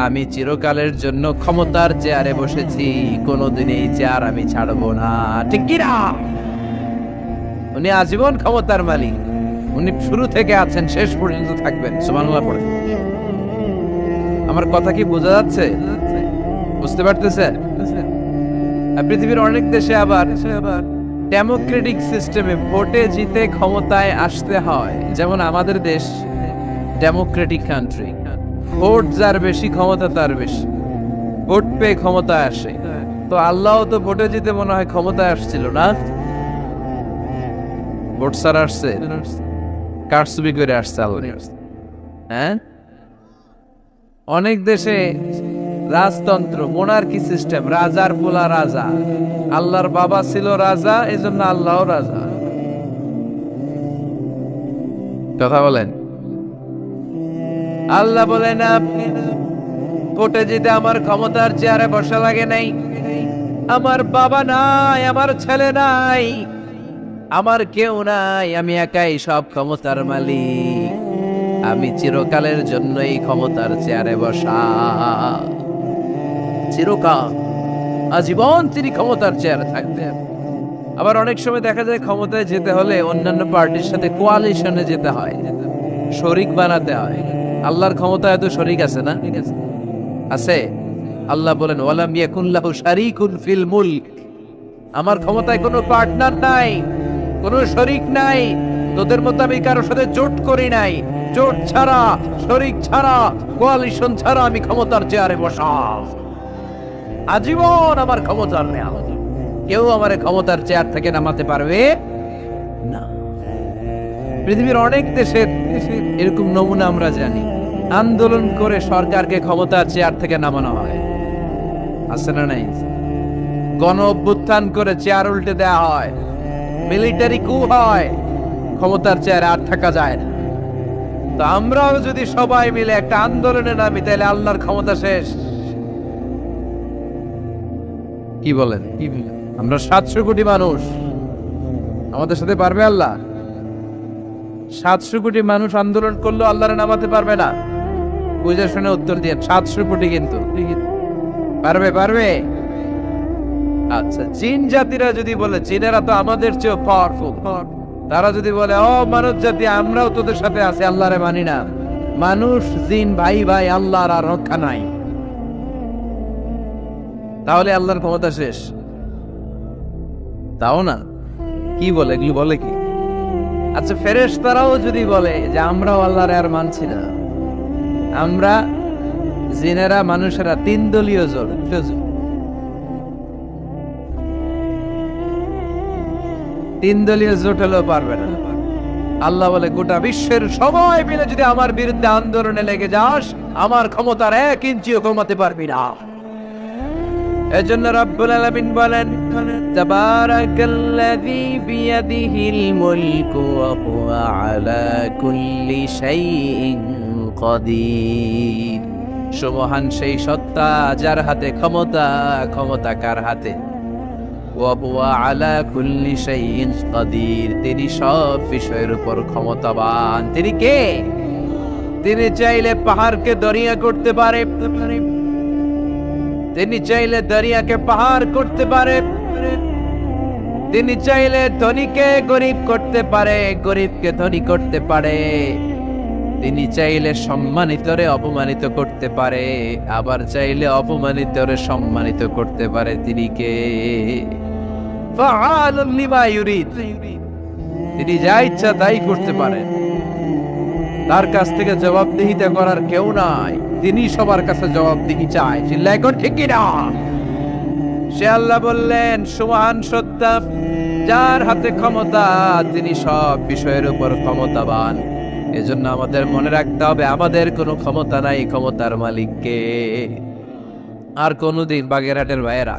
আমি চিরকালের জন্য ক্ষমতার চেয়ারে বসেছি, কোনোদিন এই চেয়ার আমি ছাড়বো না। ঠিক কি না? উনি আজীবন ক্ষমতার মালিক, উনি শুরু থেকে আছেন, শেষ পর্যন্ত থাকবেন। সুবহানাল্লাহ পড়ে। আমার কথা কি বোঝা যাচ্ছে? বুঝতে পারতেছেন? পৃথিবীর অনেক দেশে আবার ডেমোক্রেটিক সিস্টেমে ভোটে জিতে ক্ষমতায় আসতে হয়। যেমন আমাদের দেশ ডেমোক্রেটিক কান্ট্রি, ভোট যার বেশি ক্ষমতা তার বেশি, ভোট পেয়ে ক্ষমতায় আসে। তো আল্লাহ তো ভোটে জিতে মনে হয় ক্ষমতায় আসছিল না, ভোট ছাড়া আসছে, কারচুপি করে আসছে আল্লাহ। হ্যাঁ, অনেক দেশে রাজতন্ত্র, মোনার্কি সিস্টেম, রাজার পোলা রাজা, আল্লাহর বাবা ছিল রাজা, এজন্য আল্লাহ রাজা। কথা বলেন। আল্লাহ বলেন ভোটে জিতে আমার ক্ষমতার চেয়ারে বসা লাগে নাই, আমার বাবা নাই, আমার ছেলে নাই, আমার কেউ নাই, আমি একাই সব ক্ষমতার মালিক, আমি চিরকালের জন্য এই ক্ষমতার চেয়ারে বসা। চিরকাল, আজীবন তিনি ক্ষমতার চেয়ারে থাকবেন। আবার অনেক সময় দেখা যায় ক্ষমতায় যেতে হলে অন্যান্য পার্টির সাথে কোয়ালিশনে যেতে হয়, শরিক বানাতে হয়। আল্লাহর ক্ষমতায় তো শরিক আছে না? আছে। আল্লাহ বলেন ওয়ালাম ইয়াকুন লাহু শারীকুন ফিল মুলক, আমার ক্ষমতায় কোনো পার্টনার নাই, কোনো শরিক নাই। তোদের মতো আমি কারোর সাথে জোট করি নাই, জোট ছাড়া, শরিক ছাড়া, কোয়ালিশন ছাড়া আমি ক্ষমতার চেয়ারে বসা। আজীবন আমার ক্ষমতার নেয়া, কেউ আমার ক্ষমতার চেয়ার থেকে নামাতে পারবে না। পৃথিবীর অনেক দেশের এরকম নমুনা আমরা জানি, আন্দোলন করে সরকারকে ক্ষমতার চেয়ার থেকে নামানো হয়, আছে না নাই? গণ অভ্যুত্থান করে চেয়ার উল্টে দেওয়া হয়, মিলিটারি কু হয়, ক্ষমতার চেয়ারে আর থাকা যায় না। তো আমরাও যদি সবাই মিলে একটা আন্দোলনে নামি, তাহলে আল্লাহর ক্ষমতা শেষ। কি বলেন? আমরা 700 কোটি মানুষ, আমাদের সাথে পারবে আল্লাহ? 700 কোটি মানুষ আন্দোলন করলেও আল্লাহরে নামাতে পারবে না? বুঝে শুনে উত্তর দিয়ে। 700 কোটি কিন্তু পারবে? পারবে? আচ্ছা, জিন জাতিরা যদি বলে, জিনেরা তো আমাদের চেয়ে পাওয়ারফুল, তারা যদি বলে ও মানব জাতি, আমরাও তোদের সাথে আছি, আল্লাহরে মানি না, মানুষ জিন ভাই ভাই, আল্লাহর আর রক্ষা নাই, তাহলে আল্লাহর ক্ষমতা শেষ? তাও না। কি বলে, এগুলো বলে কি? আচ্ছা, ফেরেশতারাও যদি বলে যে আমরাও আল্লাহর আর মানছি না, আমরা জিনেরা মানুষেরা 3 দলীয় জোট, 3 দলীয় জোট হলেও পারবে না। আল্লাহ বলে গোটা বিশ্বের সবাই মিলে যদি আমার বিরুদ্ধে আন্দোলনে লেগে যাস, আমার ক্ষমতার 1 ইঞ্চিও কমাতে পারবি না। এজন্য রব্বুল আলামিন বলেন তাবারাকাল্লাযী বিয়াদিহিল মুলকু ওয়া হুয়া আলা কুল্লি শাইইন কাদির। সুবহান সেই সত্তা যার হাতে ক্ষমতা, ক্ষমতা কার হাতে? ওয়া হুয়া আলা কুল্লি শাইইন কাদির, তিনি সব বিষয়ের উপর ক্ষমতাবান। তিনি কে? তিনি চাইলে পাহাড়কে দরিয়া করতে পারে, তিনি চাইলে দরিয়াকে পাহাড় করতে পারে, তিনি চাইলে ধনীকে গরিব করতে পারে, গরিবকে ধনী করতে পারে, তিনি চাইলে সম্মানিতরে অপমানিত করতে পারে, আবার চাইলে অপমানিতরে সম্মানিত করতে পারে। তিনি কে? ফাআলুন লিমা ইউরিদ, তিনি যা ইচ্ছা তাই করতে পারেন, তার কাছ থেকে জবাবদিহিতা করার কেউ নাই, তিনি সবার কাছে জবাবদিহি চায়। চিল্লায় কোন ঠিক কিনা? সে আল্লাহ বললেন সুবহান সত্তা যার হাতে ক্ষমতা, তিনি সব বিষয়ের উপর ক্ষমতাবান। এজন্য আমাদের মনে রাখতে হবে আমাদের কোনো ক্ষমতা নাই, ক্ষমতার মালিককে। আর কোনদিন বাগেরহাটের ভাইয়েরা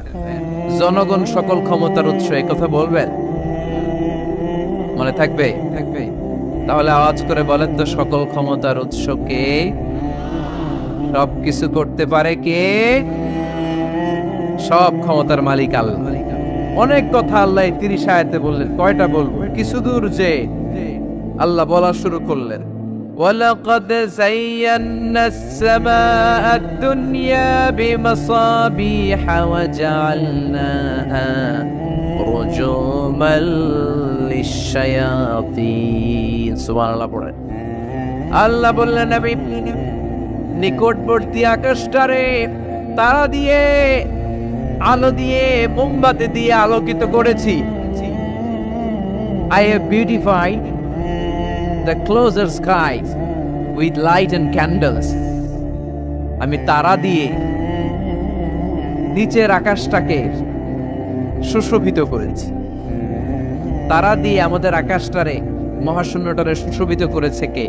জনগণ সকল ক্ষমতার উৎস, এই কথা বলবেন? মনে থাকবে? থাকবে। তাহলে আওয়াজ করে বলেন তো, সকল ক্ষমতার উৎস কে? সব কিছু করতে পারে কে? সব ক্ষমতার মালিক আল্লাহ। অনেক কথা আল্লাহ 30 আয়াতে বললেন, কয়টা বলবো? কিছু দূর যে আল্লাহ বলা শুরু করলেন ওয়ালাকাদ যায়্যানাস সামাআদ দুনিয়া বিমাসাবিহা ওয়া জাআলনাহা হুজুমাল লিশায়াতিন। সুবহানাল্লাহ পড়েন। আল্লাহ বললেন, নবী নিকটবর্তী আকাশটারে তারা দিয়ে, আলো দিয়ে, মোমবাতি দিয়ে আলোকিত করেছি। I have beautified the closer skies with light and candles. আমি তারা দিয়ে নিচের আকাশটাকে সুশোভিত করেছি। তারা দিয়ে আমাদের আকাশটারে, মহাশূন্যটারে সুশোভিত করেছে কে?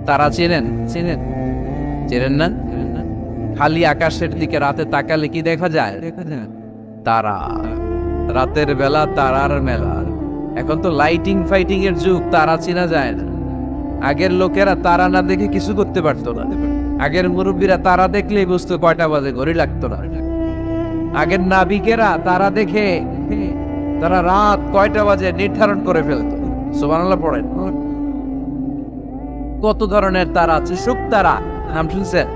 তারা চেনেন? চেনেন? চেনেন না? খালি আকাশের দিকে রাতে তাকালে কি দেখা যায়? তারা। রাতের বেলা তারার মেলা। এখন তো লাইটিং ফাইটিং এর যুগ, তারা চেনা যায় না। আগের লোকেরা তারা না দেখে কিছু করতে পারতো না। আগের মুরব্বীরা তারা দেখলেই বুঝতো কয়টা বাজে, ঘড়ি লাগতো না। আগের নাবিকেরা তারা দেখে তারা রাত কয়টা বাজে নির্ধারণ করে ফেলতো। সুবহানাল্লাহ পড়েন। কত ধরনের তারা আছে। শুক তারা নাম শুনছেন?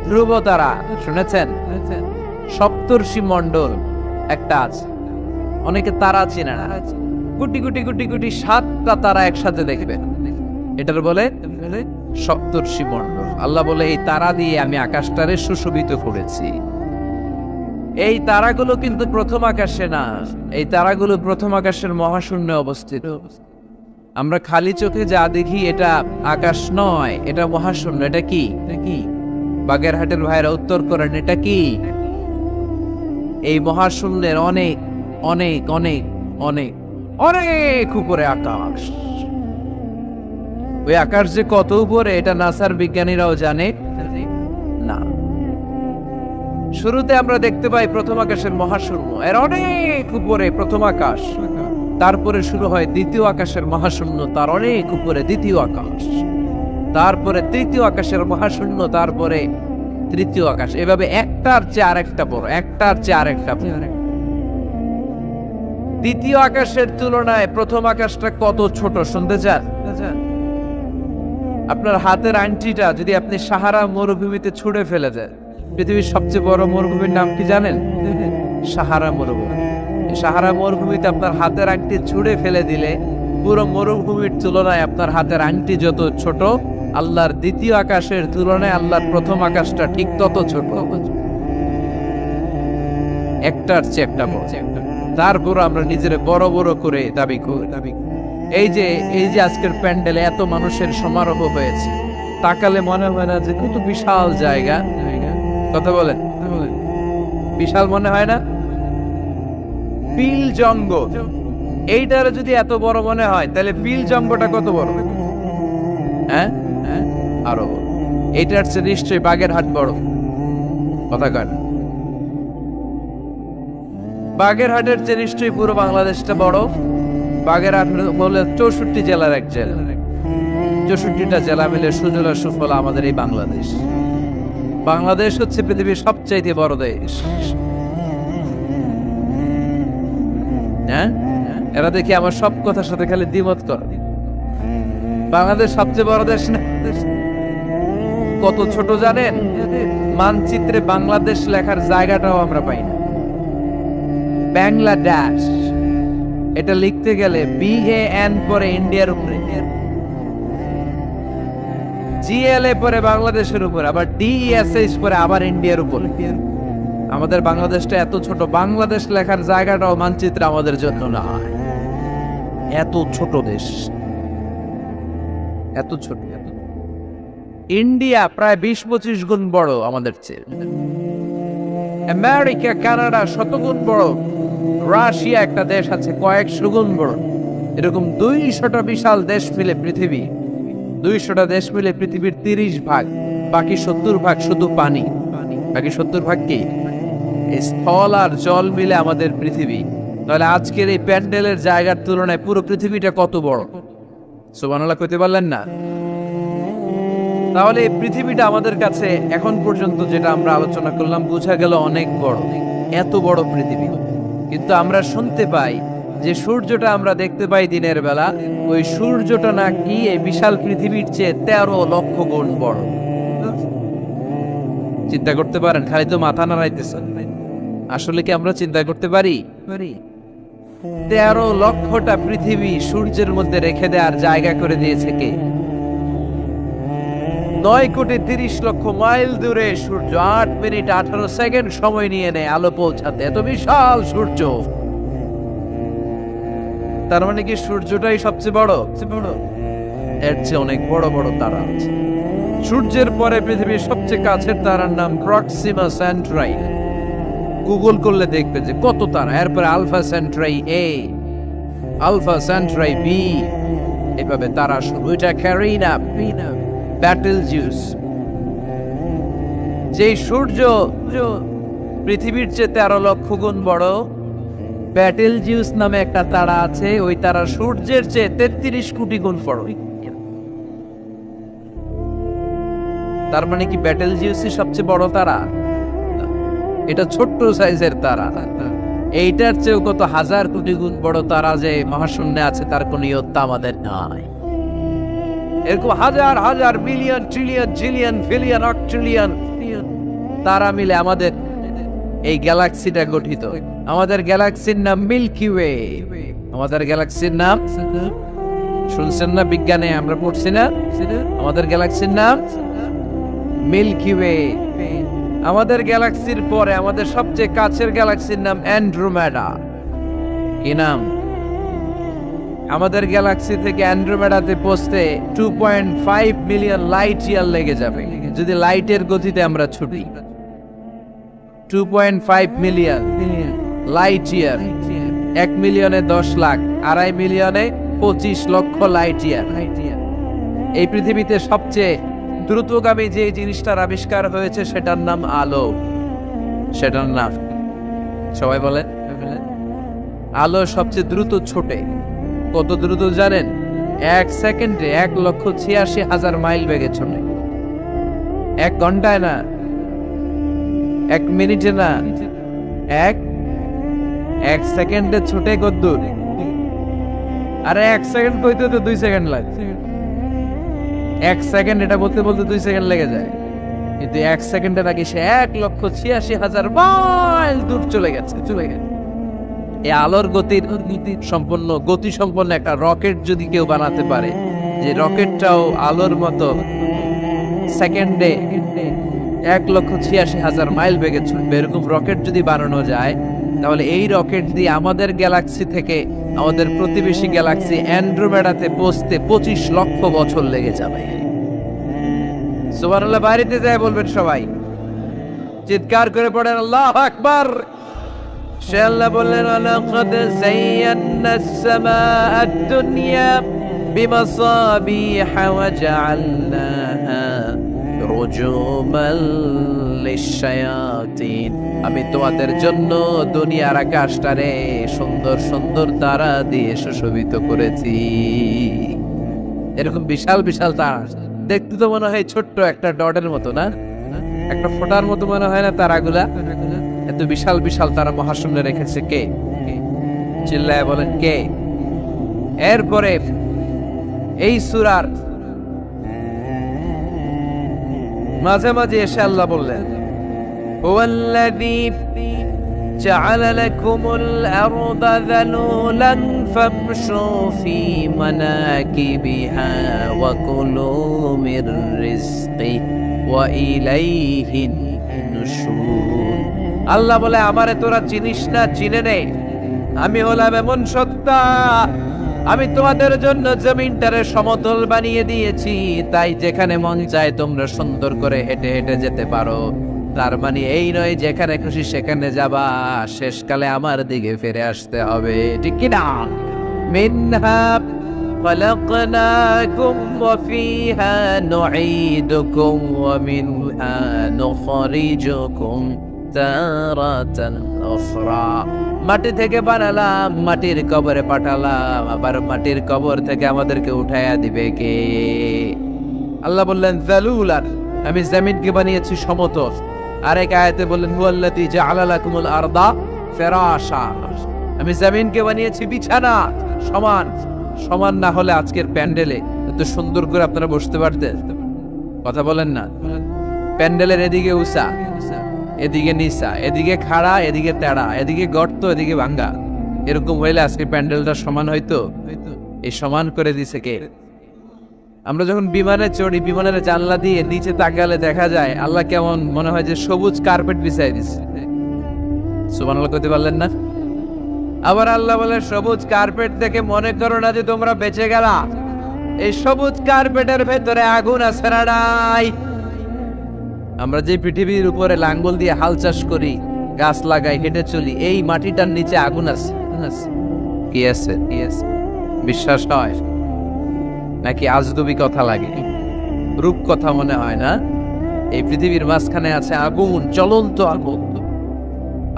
ধ্রুব তারা শুনেছেন? সপ্তর্ষি মণ্ডল একটা আছে, অনেকে তারা চিনে না। কোটি কোটি কোটি কোটি 7টা তারা একসাথে দেখবেন, এটার বলে সপ্তর্ষি মণ্ডল। আল্লাহ বলে এই তারা দিয়ে আমি আকাশটারে সুশোভিত করেছি। এই তারাগুলো কিন্তু প্রথম আকাশে না, এই তারাগুলো প্রথম আকাশের মহাশূন্যে অবস্থিত। আমরা খালি চোখে যা দেখি এটা আকাশ নয়, এটা মহাশূন্য। এটা কি? বাগেরহাটের ভাইরা উত্তর করেন, এটা কি? এই মহাশূন্যের অনেক অনেক অনেক অনেক অনেক উপরে আকাশ। ওই আকাশ যে কত উপরে এটা নাসার বিজ্ঞানীরাও জানে না। শুরুতে আমরা দেখতে পাই প্রথম আকাশের মহাশূন্য, এর অনেক উপরে প্রথম আকাশ। তারপরে শুরু হয় দ্বিতীয় আকাশের মহাশূন্য, তার অনেক উপরে দ্বিতীয় আকাশ। তারপরে তৃতীয় আকাশের মহাশূন্য, তারপরে তৃতীয় আকাশ। এভাবে একটার চেয়ে আরেকটা বড়, একটার চেয়ে আরেকটা বড়। দ্বিতীয় আকাশের তুলনায় প্রথম আকাশটা কত ছোট শুনতে চান? আপনার হাতের আংটিটা যদি আপনি সাহারা মরুভূমিতে ছুঁড়ে ফেলে দেন, পৃথিবীর সবচেয়ে বড় মরুভূমির নাম কি জানেন? সাহারা মরুভূমি। সাহারা মরুভূমিতে আপনার হাতের আংটি ছুঁড়ে ফেলে দিলে পুরো মরুভূমির তুলনায় আপনার হাতের আংটি যত ছোট, আল্লাহর দ্বিতীয় আকাশের তুলনায় আল্লাহর প্রথম আকাশটা ঠিক তত ছোট। একটার চেয়ে একটা বড়। তারপর আমরা নিজের বড় বড় করে দাবি করি। এই যে আজকের প্যান্ডেলে এত মানুষের সমারোহ হয়েছে, তাকালে মনে হয় না যে কত বিশাল জায়গা? কথা বলেন, বিশাল মনে হয় না? পিল জঙ্গ, এইটারে যদি এত বড় মনে হয় তাহলে পিল জঙ্গটা কত বড়? হ্যাঁ, আরো বড়। এইটার চেয়ে নিশ্চয়ই বাগেরহাট বড়। কথা কয় না? বাগেরহাটের চেয়ে নিশ্চয়ই পুরো বাংলাদেশটা বড়। বাগেরহাট বলে 64 জেলার এক জেলা। 64টা জেলা মিলে সুজলা সুফলা আমাদের এই বাংলাদেশ। বাংলাদেশ হচ্ছে পৃথিবীর সবচাইতে বড় দেশ। হ্যাঁ, এরা দেখি আমার সব কথার সাথে খালি দ্বিমত করে। বাংলাদেশ সবচেয়ে বড় দেশ না? কত ছোট জানেন? মানচিত্রে বাংলাদেশ লেখার জায়গাটাও আমরা পাই না। বাংলাদেশ এটা লিখতে গেলে BAN পরে ইন্ডিয়ার উপরে, GLA পরে বাংলাদেশের উপরে, আবার DESH পরে আবার ইন্ডিয়ার উপরে। আমাদের বাংলাদেশটা এত ছোট, বাংলাদেশ লেখার জায়গাটাও মানচিত্রে আমাদের জন্য না। এত ছোট দেশ, এত ছোট। ইন্ডিয়া প্রায় 20-25 গুণ বড় আমাদের চেয়ে। আমেরিকা, কানাডা শতগুণ বড়। রাশিয়া একটা দেশ আছে কয়েকশো গুণ বড়। এরকম 200টা বিশাল দেশ মিলে পৃথিবী, 200টা দেশ মিলে পৃথিবীর 30 ভাগ, বাকি 70 ভাগ শুধু পানি। বাকি 70 ভাগ কি? স্থল আর জল মিলে আমাদের পৃথিবী। তাহলে আজকের এই প্যান্ডেলের জায়গার তুলনায় পুরো পৃথিবীটা কত বড়? সুবহানাল্লাহ কইতে পারলেন না? তাহলে এই পৃথিবীটা আমাদের কাছে এখন পর্যন্ত যেটা আমরা আলোচনা করলাম বোঝা গেল অনেক বড়, এত বড় পৃথিবী। কিন্তু আমরা শুনতে পাই যে সূর্যটা আমরা দেখতে পাই দিনের বেলা, ওই সূর্যটা নাকি এই বিশাল পৃথিবীর চেয়ে 13 লক্ষ গুণ বড়। চিন্তা করতে পারেন? খালি তো মাথা নাড়াইতেছেন। আসলে কি আমরা চিন্তা করতে পারি? 13 লক্ষটা পৃথিবী সূর্যের মধ্যে রেখে দেওয়ার জায়গা করে দিয়েছে কে? 9,30,00,000 মাইল দূরে সূর্য 8 মিনিট 18 সেকেন্ড সময় নিয়ে নেয় আলো পৌঁছাতে। এত বিশাল সূর্য। তার মানে কি সূর্যটাই সবচেয়ে বড়? এর চেয়ে অনেক বড় বড় তারা আছে। সূর্যের পরে পৃথিবীর সবচেয়ে কাছের তারার নাম প্রক্সিমা সেন্ট্রাই। গুগল করলে দেখবে যে কত তারা। এরপরে আলফা সেন্ট্রাই এ, আলফা সেন্ট্রাই বি, এভাবে তারা শুরু। এটা ক্যারিনা, ব্যাটেলজিউস। যে সূর্য পৃথিবীর চেয়ে 13 লক্ষ গুণ বড়, ব্যাটেলজিউস নামে একটা তারা আছে। ওই তারা সূর্যের চেয়ে 33 কোটি গুণ বড়। তার মানে কি ব্যাটেলজিউসই সবচেয়ে বড় তারা? এটা ছোট্ট সাইজের তারা। এইটার চেয়েও কত হাজার কোটি গুণ বড় তারা যে মহাশূন্যে আছে তার কোন ইয়ত্তা আমাদের নাই। এরকম হাজার হাজার million trillion zillion billion octillion তারা মিলে আমাদের এই গ্যালাক্সিটা গঠিত। আমাদের গ্যালাক্সির নাম মিল্কি ওয়ে। আমাদের গ্যালাক্সির নাম শুনছেন না? বিজ্ঞানে আমরা পড়ছি না? আমাদের গ্যালাক্সির নাম মিল্কি ওয়ে। আমাদের গ্যালাক্সির পরে আমাদের সবচেয়ে কাছের গ্যালাক্সির নাম অ্যান্ড্রোমেডা। কি নাম? আমাদের গ্যালাক্সি থেকে অ্যান্ড্রোমেডাতে পৌঁছতে 2.5 মিলিয়ন লাইট ইয়ার লেগে যাবে যদি লাইটের গতিতে আমরা ছুটি। 2.5 মিলিয়ন লাইট ইয়ার। 1 মিলিয়নে 10 লাখ, 2.5 মিলিয়নে 25 লক্ষ লাইট ইয়ার। এই পৃথিবীতে সবচেয়ে দ্রুতগামী যে জিনিসটার আবিষ্কার হয়েছে সেটার নাম আলো। সেটার নাম সবাই বলেন। আলো সবচেয়ে দ্রুত ছোটে। কত দ্রুত জানেন? 1 সেকেন্ডে 1,86,000 মাইল বেগে ছোটে। 1 ঘন্টায় না, 1 মিনিটে না, 1 সেকেন্ডে ছোটে কদ্দূর? আরে 1 সেকেন্ড কইতে তো 2 সেকেন্ড লাগে। 1 সেকেন্ড এটা বলতে বলতে 2 সেকেন্ড লেগে যায়, কিন্তু 1 সেকেন্ডে নাকি সে 1,86,000 মাইল দূর চলে গেছে। এই আলোর গতি সম্পন্ন একটা রকেট যদি কেউ বানাতে পারে, যে রকেটটাও আলোর মতো সেকেন্ডে 1,86,000 মাইল বেগে ছুটবে, এরকম রকেট যদি বানানো যায়, তাহলে এই রকেট দিয়ে আমাদের গ্যালাক্সি থেকে আমাদের প্রতিবেশী গ্যালাক্সি অ্যান্ড্রোমেডাতে পৌঁছতে 25 লক্ষ বছর লেগে যাবে। সুবহানাল্লাহ। বাড়িতে যায় বলবেন সবাই, চিৎকার করে পড়েন আল্লাহু আকবার। সে আল্লাহ বললেন, ওয়ালাকাদ যায়্যানাস সামাআদ দুনিয়া বিমাসাবিহা ওয়া জাআলনাহা রুজুমান লিশ-শায়াতিন। আমি তোমাদের জন্য দুনিয়ার আকাশটারে সুন্দর সুন্দর তারা দিয়ে সুশোভিত করেছি। এরকম বিশাল বিশাল তারা, দেখতে তো মনে হয় ছোট্ট একটা ডটের মতো, না একটা ফোঁটার মতো মনে হয় না তারাগুলা? এত বিশাল বিশাল তারা মহাশূন্যে রেখেছে কে? চিল্লায় বলেন কে? এরপরে এই সূরার মাঝে মাঝে এসে আল্লাহ বললেন, হুয়াল্লাযী জাআলা লাকুমুল আরদা যালুলান ফামশু ফী মানাকিবিহা ওয়া কুলু মির রিজকিহি ওয়া ইলাইহিন নুশুর। আল্লাহ বলে, আমারে তোরা চিনিস না, চিনে নে। আমি হলাম এমন সত্তা, আমি তোমাদের জন্য জমিনটারে সমতল বানিয়ে দিয়েছি, তাই যেখানে মন চায় তোমরা সুন্দর করে হেঁটে হেঁটে যেতে পারো। তার মানে এই নয় যেখানে খুশি সেখানে যাবা, শেষকালে আমার দিকে ফিরে আসতে হবে, ঠিক কি না? মিনহা خلقناكم وفيها نعيدكم ومنها نخرجكم تارة أخرى। মাটি থেকে বানালাম, মাটির কবরে পাঠালাম, আবার মাটির কবর থেকে আমাদেরকে উঠায়া দিবে কে? আল্লাহ বললেন যালুলান, আমি জমিনকে বানিয়েছি সমতল। আরেক আয়াতে বললেন হুয়াল্লাযী জাআলা লাকুমুল আরদা ফিরাশা, আমি জমিনকে বানিয়েছি বিছানা। সমান সমান না হলে আজকের প্যান্ডেলে এত সুন্দর করে আপনারা বসতে পারতেন? কথা বলেন না। প্যান্ডেলের এদিকে উঁচা, এদিকে নিচা, এদিকে খাড়া, এদিকে তেড়া, এদিকে গর্ত, এদিকে ভাঙ্গা। এরকম হইলে আজকে প্যান্ডেলটা সমান হইতো? এই সমান করে দিছে কে? আমরা যখন বিমানে চড়ি, বিমানের জানলা দিয়ে নিচে তাকালে দেখা যায় আল্লাহ কেমন মনে হয় যে সবুজ কার্পেট বিছাই দিচ্ছে। সুবহানাল্লাহ কইতে পারলেন না? আবার আল্লাহ বলে সবুজ কার্পেট দেখে মনে করো না যে তোমরা বেঁচে গেলা, এই সবুজ কার্পেটের ভেতরে আগুন আছে না নাই? আমরা যে পৃথিবীর উপরে লাঙ্গল দিয়ে হাল চাষ করি, গাছ লাগাই, হেঁটে চলি, এই মাটিটার নিচে আগুন আছে। কি আছে? বিশ্বাস হয় নাকি আজগুবি কথা লাগে? রূপ কথা মনে হয় না? এই পৃথিবীর মাঝখানে আছে আগুন, জ্বলন্ত আগুন।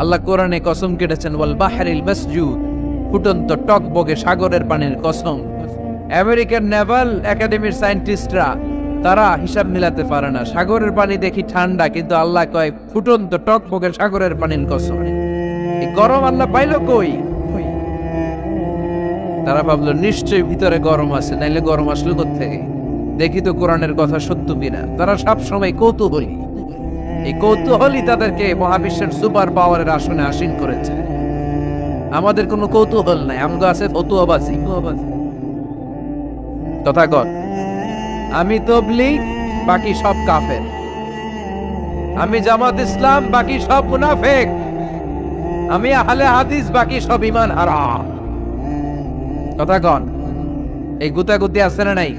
আল্লাহ কোরআনে কসম কেটেছেন, ওয়াল বাহরিল মাসজুদ, ফুটন্ত টকবগে সাগরের পানির কসম। আমেরিকান নেভাল একাডেমির সায়েন্টিস্টরা তারা হিসাব মিলাতে পারে না, সাগরের পানি দেখি ঠান্ডা, কিন্তু আল্লাহ কয় ফুটন্ত টকবগে সাগরের পানির কসম। এই গরম আল্লাহ পাইলো কই? তারা ভাবলো নিশ্চয়ই ভিতরে গরম আছে, নাইলে গরম আসলো কোত্থেকে? দেখি তো কোরআনের কথা সত্য কিনা। তারা সবসময় কৌতূহলী, এই কৌতূহলই তাদেরকে মহাবিশ্বের সুপার পাওয়ারের আসনে আসীন করেছে। আমাদের কোনো কৌতূহল নাই, আমগো আছে ফতুয়াবাজি। তথাগত আমি তবলিগ, বাকি সব কাফের। আমি জামাত ইসলাম, বাকি সব মুনাফিক। আমি আহলে হাদিস, বাকি সব ঈমান হারা। তথাগত এই গুতাগুতি আছে না নাই?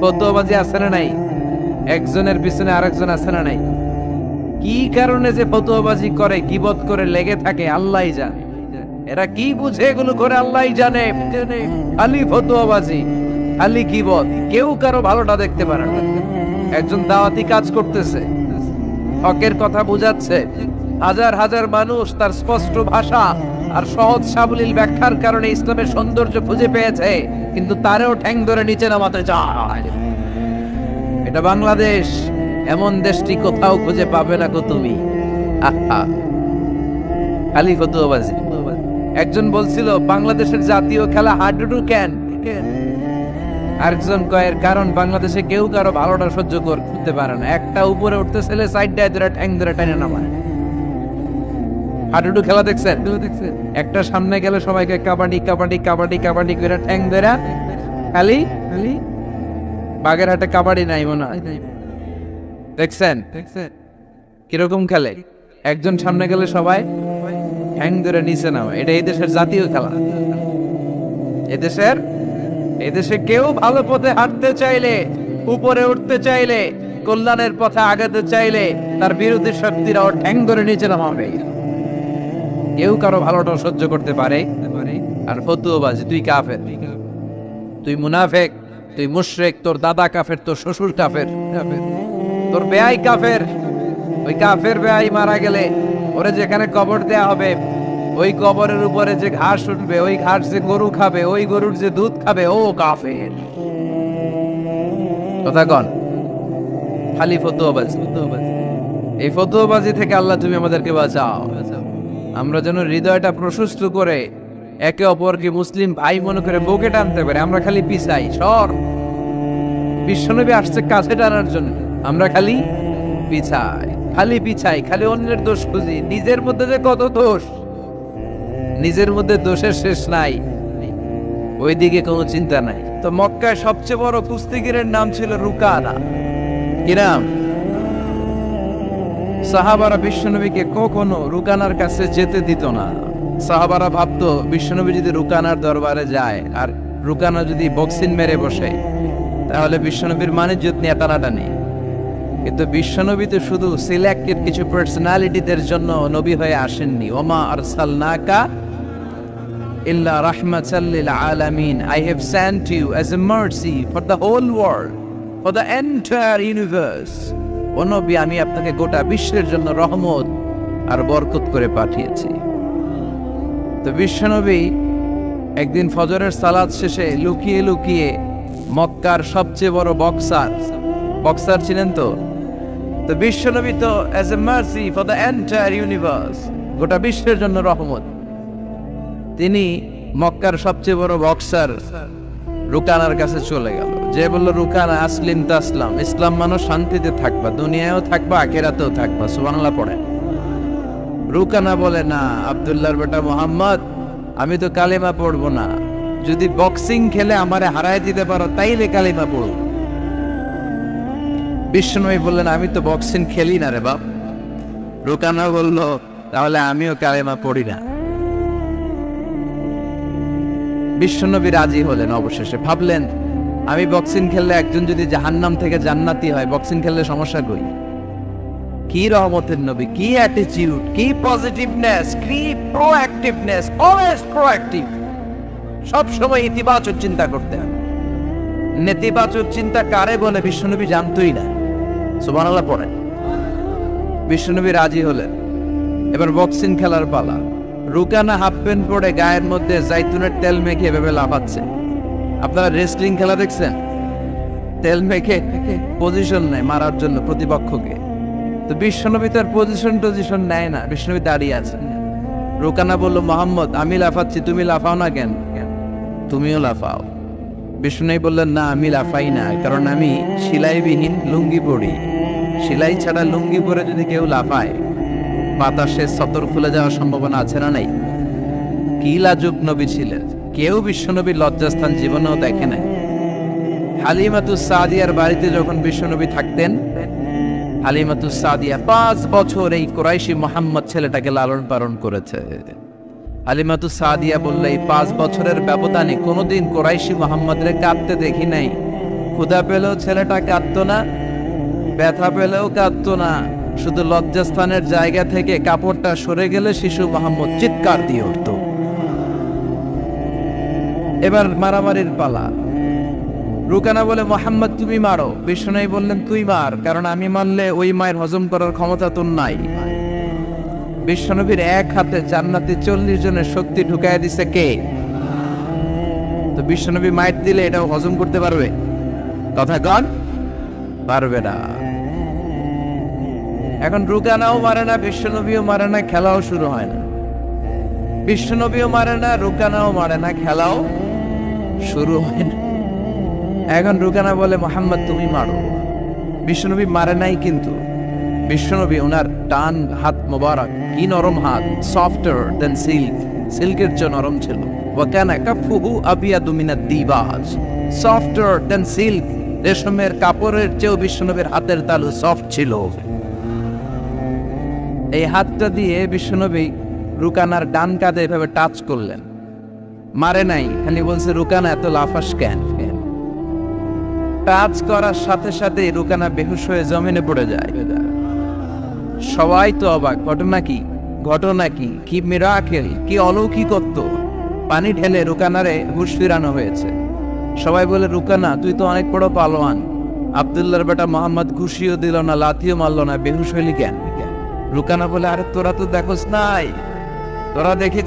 ফতুয়াবাজি আছে না নাই? একজনের পিছনে আরেকজন আছে না নাই? কি কারণে যে ফতুয়াবাজি করে, গীবত করে লেগে থাকে আল্লাহই জানে। এরা কি বুঝে এগুলো করে আল্লাহই জানে। খালি ফতুয়াবাজি, খালি গীবত, কেউ কারো ভালোটা দেখতে পারে না। একজন দাওয়াতি কাজ করতেছে, হকের কথা বুঝাচ্ছে, হাজার হাজার মানুষ তার স্পষ্ট ভাষা আর সহজ সাবলীল ব্যাখ্যার কারণে ইসলামের সৌন্দর্য খুঁজে পেয়েছে, কিন্তু তারেও ঠ্যাং ধরে নিচে নামাতে চায়। এটা বাংলাদেশ, এমন দেশটি কোথাও খুঁজে পাবে না গো তুমি। আহা, খালি ফতুয়াবাজি। একজন বলছিল বাংলাদেশের জাতীয় খেলা হাডুডু কেন? আরেকজন কয়ের কারণ বাংলাদেশে কেউ কারো ভালোটা সহ্য করতে পারে না। একটা উপরে উঠতে ছেলে সাইডটায় ধরে ঠ্যাং ধরে টেনে নামায়। হাডুডু খেলা দেখছেন? একটা সামনে গেলে সবাইকে কাবাডি কাবাডি কাবাডি কাবাডি করে ঠ্যাং ধরে, খালি খালি বাগেরহাটে কাবাডি নাই মনে হয়, দেখছেন কিরকম খেলে? একজন সামনে গেলে সবাই ঠ্যাং ধরে নিচে নামে। এটা এই দেশের জাতীয় খেলা। এদেশে কেউ ভালো পথে হাঁটতে চাইলে, উপরে উঠতে চাইলে, কল্যাণের পথে আগাতে চাইলে তার বিরোধী শক্তিরাও ঠ্যাং ধরে নিচে নামাবে। কেউ কারো ভালোটা সহ্য করতে পারে? আর ফতুয়াবাজি, তুই কাফের, তুই মুনাফিক, তুই মুশরিক, তোর দাদা কাফের, তোর শ্বশুর কাফের, তোর বেয়াই কাফের। ওই কাফের বেয়াই মারা গেলে ওরে যেখানে কবর দেয়া হবে, ওই কবরের উপরে যে ঘাস উঠবে, ওই ঘাস যে গরু খাবে, ওই গরুর যে দুধ খাবে, ও কাফের। কথা কন, খালি ফতুয়াবাজি। এই ফতুয়াবাজি থেকে আল্লাহ তুমি আমাদেরকে বাঁচাও। আমরা যেন হৃদয়টা প্রশস্ত করে একে অপরকে মুসলিম ভাই মনে করে বুকে টানতে পারে। আমরা খালি পিছাই, সর। বিশ্বনবী আসছে কাছে টানার জন্য, আমরা খালি পিছাই, খালি অন্যের দোষ খুঁজি। নিজের মধ্যে যে কত দোষ, নিজের মধ্যে দোষের শেষ নাই, ওইদিকে কোনো চিন্তা নাই। তো মক্কায় সবচেয়ে বড় কুস্তিগিরের নাম ছিল রুকানা। কি নাম? সাহাবারা বিশ্বনবীকে কখনো রুকানার কাছে যেতে দিত না। সাহাবারা ভাবতো বিশ্বনবী যদি রুকানার দরবারে যায় আর রুকানা যদি বক্সিং মেরে বসে, তাহলে বিশ্বনবীর মানিজ্যত নিয়ে টানাটানি। কিন্তু বিশ্বনবী তো শুধু সিলেক্টেড কিছু পার্সোনালিটিদের জন্য নবী হয়ে আসেননি। ওমা আরসালনাকা ইল্লা রাহমাতাল লিল আলামিন। I have sent you as a mercy for the whole world, for the entire universe. ও নবী, আমি আপনাকে গোটা বিশ্বের জন্য রহমত আর বরকত করে পাঠিয়েছি। তো বিশ্বনবী একদিন ফজরের সালাত শেষে লুকিয়ে লুকিয়ে মক্কার সবচেয়ে বড় বক্সার ছিলেন তো বিশ্বনবী তো as a mercy for the entire universe, গোটা বিশ্বের জন্য রহমত। তিনি মক্কার সবচেয়ে বড় বক্সার রুকানার কাছে চলে গেল, যে বলল, রুকানা আসলিম তাসলাম, ইসলাম মানো শান্তিতে থাকবা, দুনিয়ায়ও থাকবা, আখিরাতেও থাকবা। সুবহানাল্লাহ পড়েন। রুকানা বলে, না আব্দুল্লাহর বেটা মোহাম্মদ, আমি তো কালিমা পড়বো না, যদি বক্সিং খেলে আমারে হারায় দিতে পারো তাইলে কালিমা পড়ো। বিশ্বনবী বললেন, আমি তো বক্সিং খেলি না রে বাপ। রুকানা বলল, তাহলে আমিও কালিমা পড়ি না। বিশ্বনবী রাজি হলেন অবশেষে। ভাবলেন, আমি বক্সিং খেললে একজন যদি জাহান্নাম থেকে জান্নাতি হয়, বক্সিং খেললে সমস্যা কই? কি রহমতের নবী, কি অ্যাটিটিউড, কি পজিটিভনেস, কি প্রোঅ্যাক্টিভনেস, অলওয়েজ প্রোঅ্যাক্টিভ। সব সময় ইতিবাচক চিন্তা করতে হবে। নেতিবাচক চিন্তা কারে বলে বিশ্বনবী জানতোই না। সুবহানাল্লাহ পড়েন। বিশ্বনবী রাজি হলেন। এবার বক্সিং খেলার পালা। রুকানা হাফ প্যান্ট পরে গায়ের মধ্যে জাইতুনের তেল মেখে এভাবে লাফাচ্ছে। আপনারা রেসলিং খেলা দেখছেন? তেল মেখে পজিশন নেয় মারার জন্য প্রতিপক্ষকে। তো বিশ্বনবী তার পজিশন নেয় না, বিশ্বনবী দাঁড়িয়ে আছেন। রুকানা বলল, মোহাম্মদ আমি লাফাচ্ছি, তুমি লাফাও না কেন? তুমিও লাফাও। বিশ্বনবী বললেন, না আমি লাফাই না, কারণ আমি সেলাইবিহীন লুঙ্গি পরি। সেলাই ছাড়া লুঙ্গি পরে যদি কেউ লাফায়, বাতাসে সতর খুলে যাওয়ার সম্ভাবনা আছে না নাই? কি লাজুক নবী ছিলেন, কেউ বিশ্বনবীর লজ্জাস্থান জীবনেও দেখে নাই। হালিমাতুস সাদিয়ার বাড়িতে যখন বিশ্বনবী থাকতেন, হালিমাতুস সাদিয়া 5 বছর এই কুরাইশি মোহাম্মদ ছেলেটাকে লালন পালন করেছে। হালিমাতুস সাদিয়া বললে, এই 5 বছরের ব্যবধানে কোনোদিন কুরাইশি মোহাম্মদরে কাঁদতে দেখি নাই। ক্ষুধা পেলেও ছেলেটা কাঁদতো না, ব্যথা পেলেও কাঁদতো না, শুধু লজ্জাস্থানের জায়গা থেকে কাপড়টা সরে গেলে শিশু মোহাম্মদ চিৎকার দিয়ে উঠত। এবার মারামারির পালা। রুকানা বলে, মোহাম্মদ তুমি মারো। বিশ্বনবী বললেন, তুই মার, কারণ আমি মারলে ওই মায়ের হজম করার ক্ষমতা তোর নাই। বিশ্বনবীর এক হাতে জান্নাতি 40 জনের শক্তি ঢুকায় দিছে কে? তো বিশ্বনবী মাইট দিলে এটাও হজম করতে পারবে? কথা কন, পারবে না। এখন রুকানাও মারে না, বিশ্বনবীও মারে না, খেলাও শুরু হয় না। বিশ্বনবীও মারে না, রুকানাও মারে না, খেলাও শুরু হয় না। এখন রুকানা বলে, মোহাম্মদ তুমি মারো। বিশ্বনবী মারে নাই, কিন্তু বিশ্বনবী ওনার টান হাত মোবারক, কি নরম হাত, সফটার দেন সিল্ক, সিল্কের চেয়ে নরম ছিল। ওয়াকানা কাফুহু আবিয়াদু মিনাদ দিবাজ, সফটার দেন সিল্ক, রেশমের কাপড়ের চেয়েও বিশ্বনবীর হাতের তালু সফট ছিল। এই হাতটা দিয়ে বিশ্বনবী রুকানার ডান কাঁধে এভাবে টাচ করলেন, মারে নাই, খালি বলছে, রুকানা এত লাফাস কেন? টাচ করার সাথে সাথে রুকানা বেহুশ হয়ে জমিনে পড়ে যায়। সবাই তো অবাক, ঘটনা কি? ঘটনা কি? কি মিরাকেল, কি অলৌকিকত্ব! পানি ঢেলে রুকানারে হুঁশ ফিরানো হয়েছে। সবাই বলে, রুকানা তুই তো অনেক বড় পালোয়ান, আব্দুল্লাহর বেটা মোহাম্মদ ঘুষিও দিল না, লাথিও মারল না, বেহুশ হইলি কেন? রুকানা বলে, আরে তোরা তো দেখোস নাই, তোরা দেখে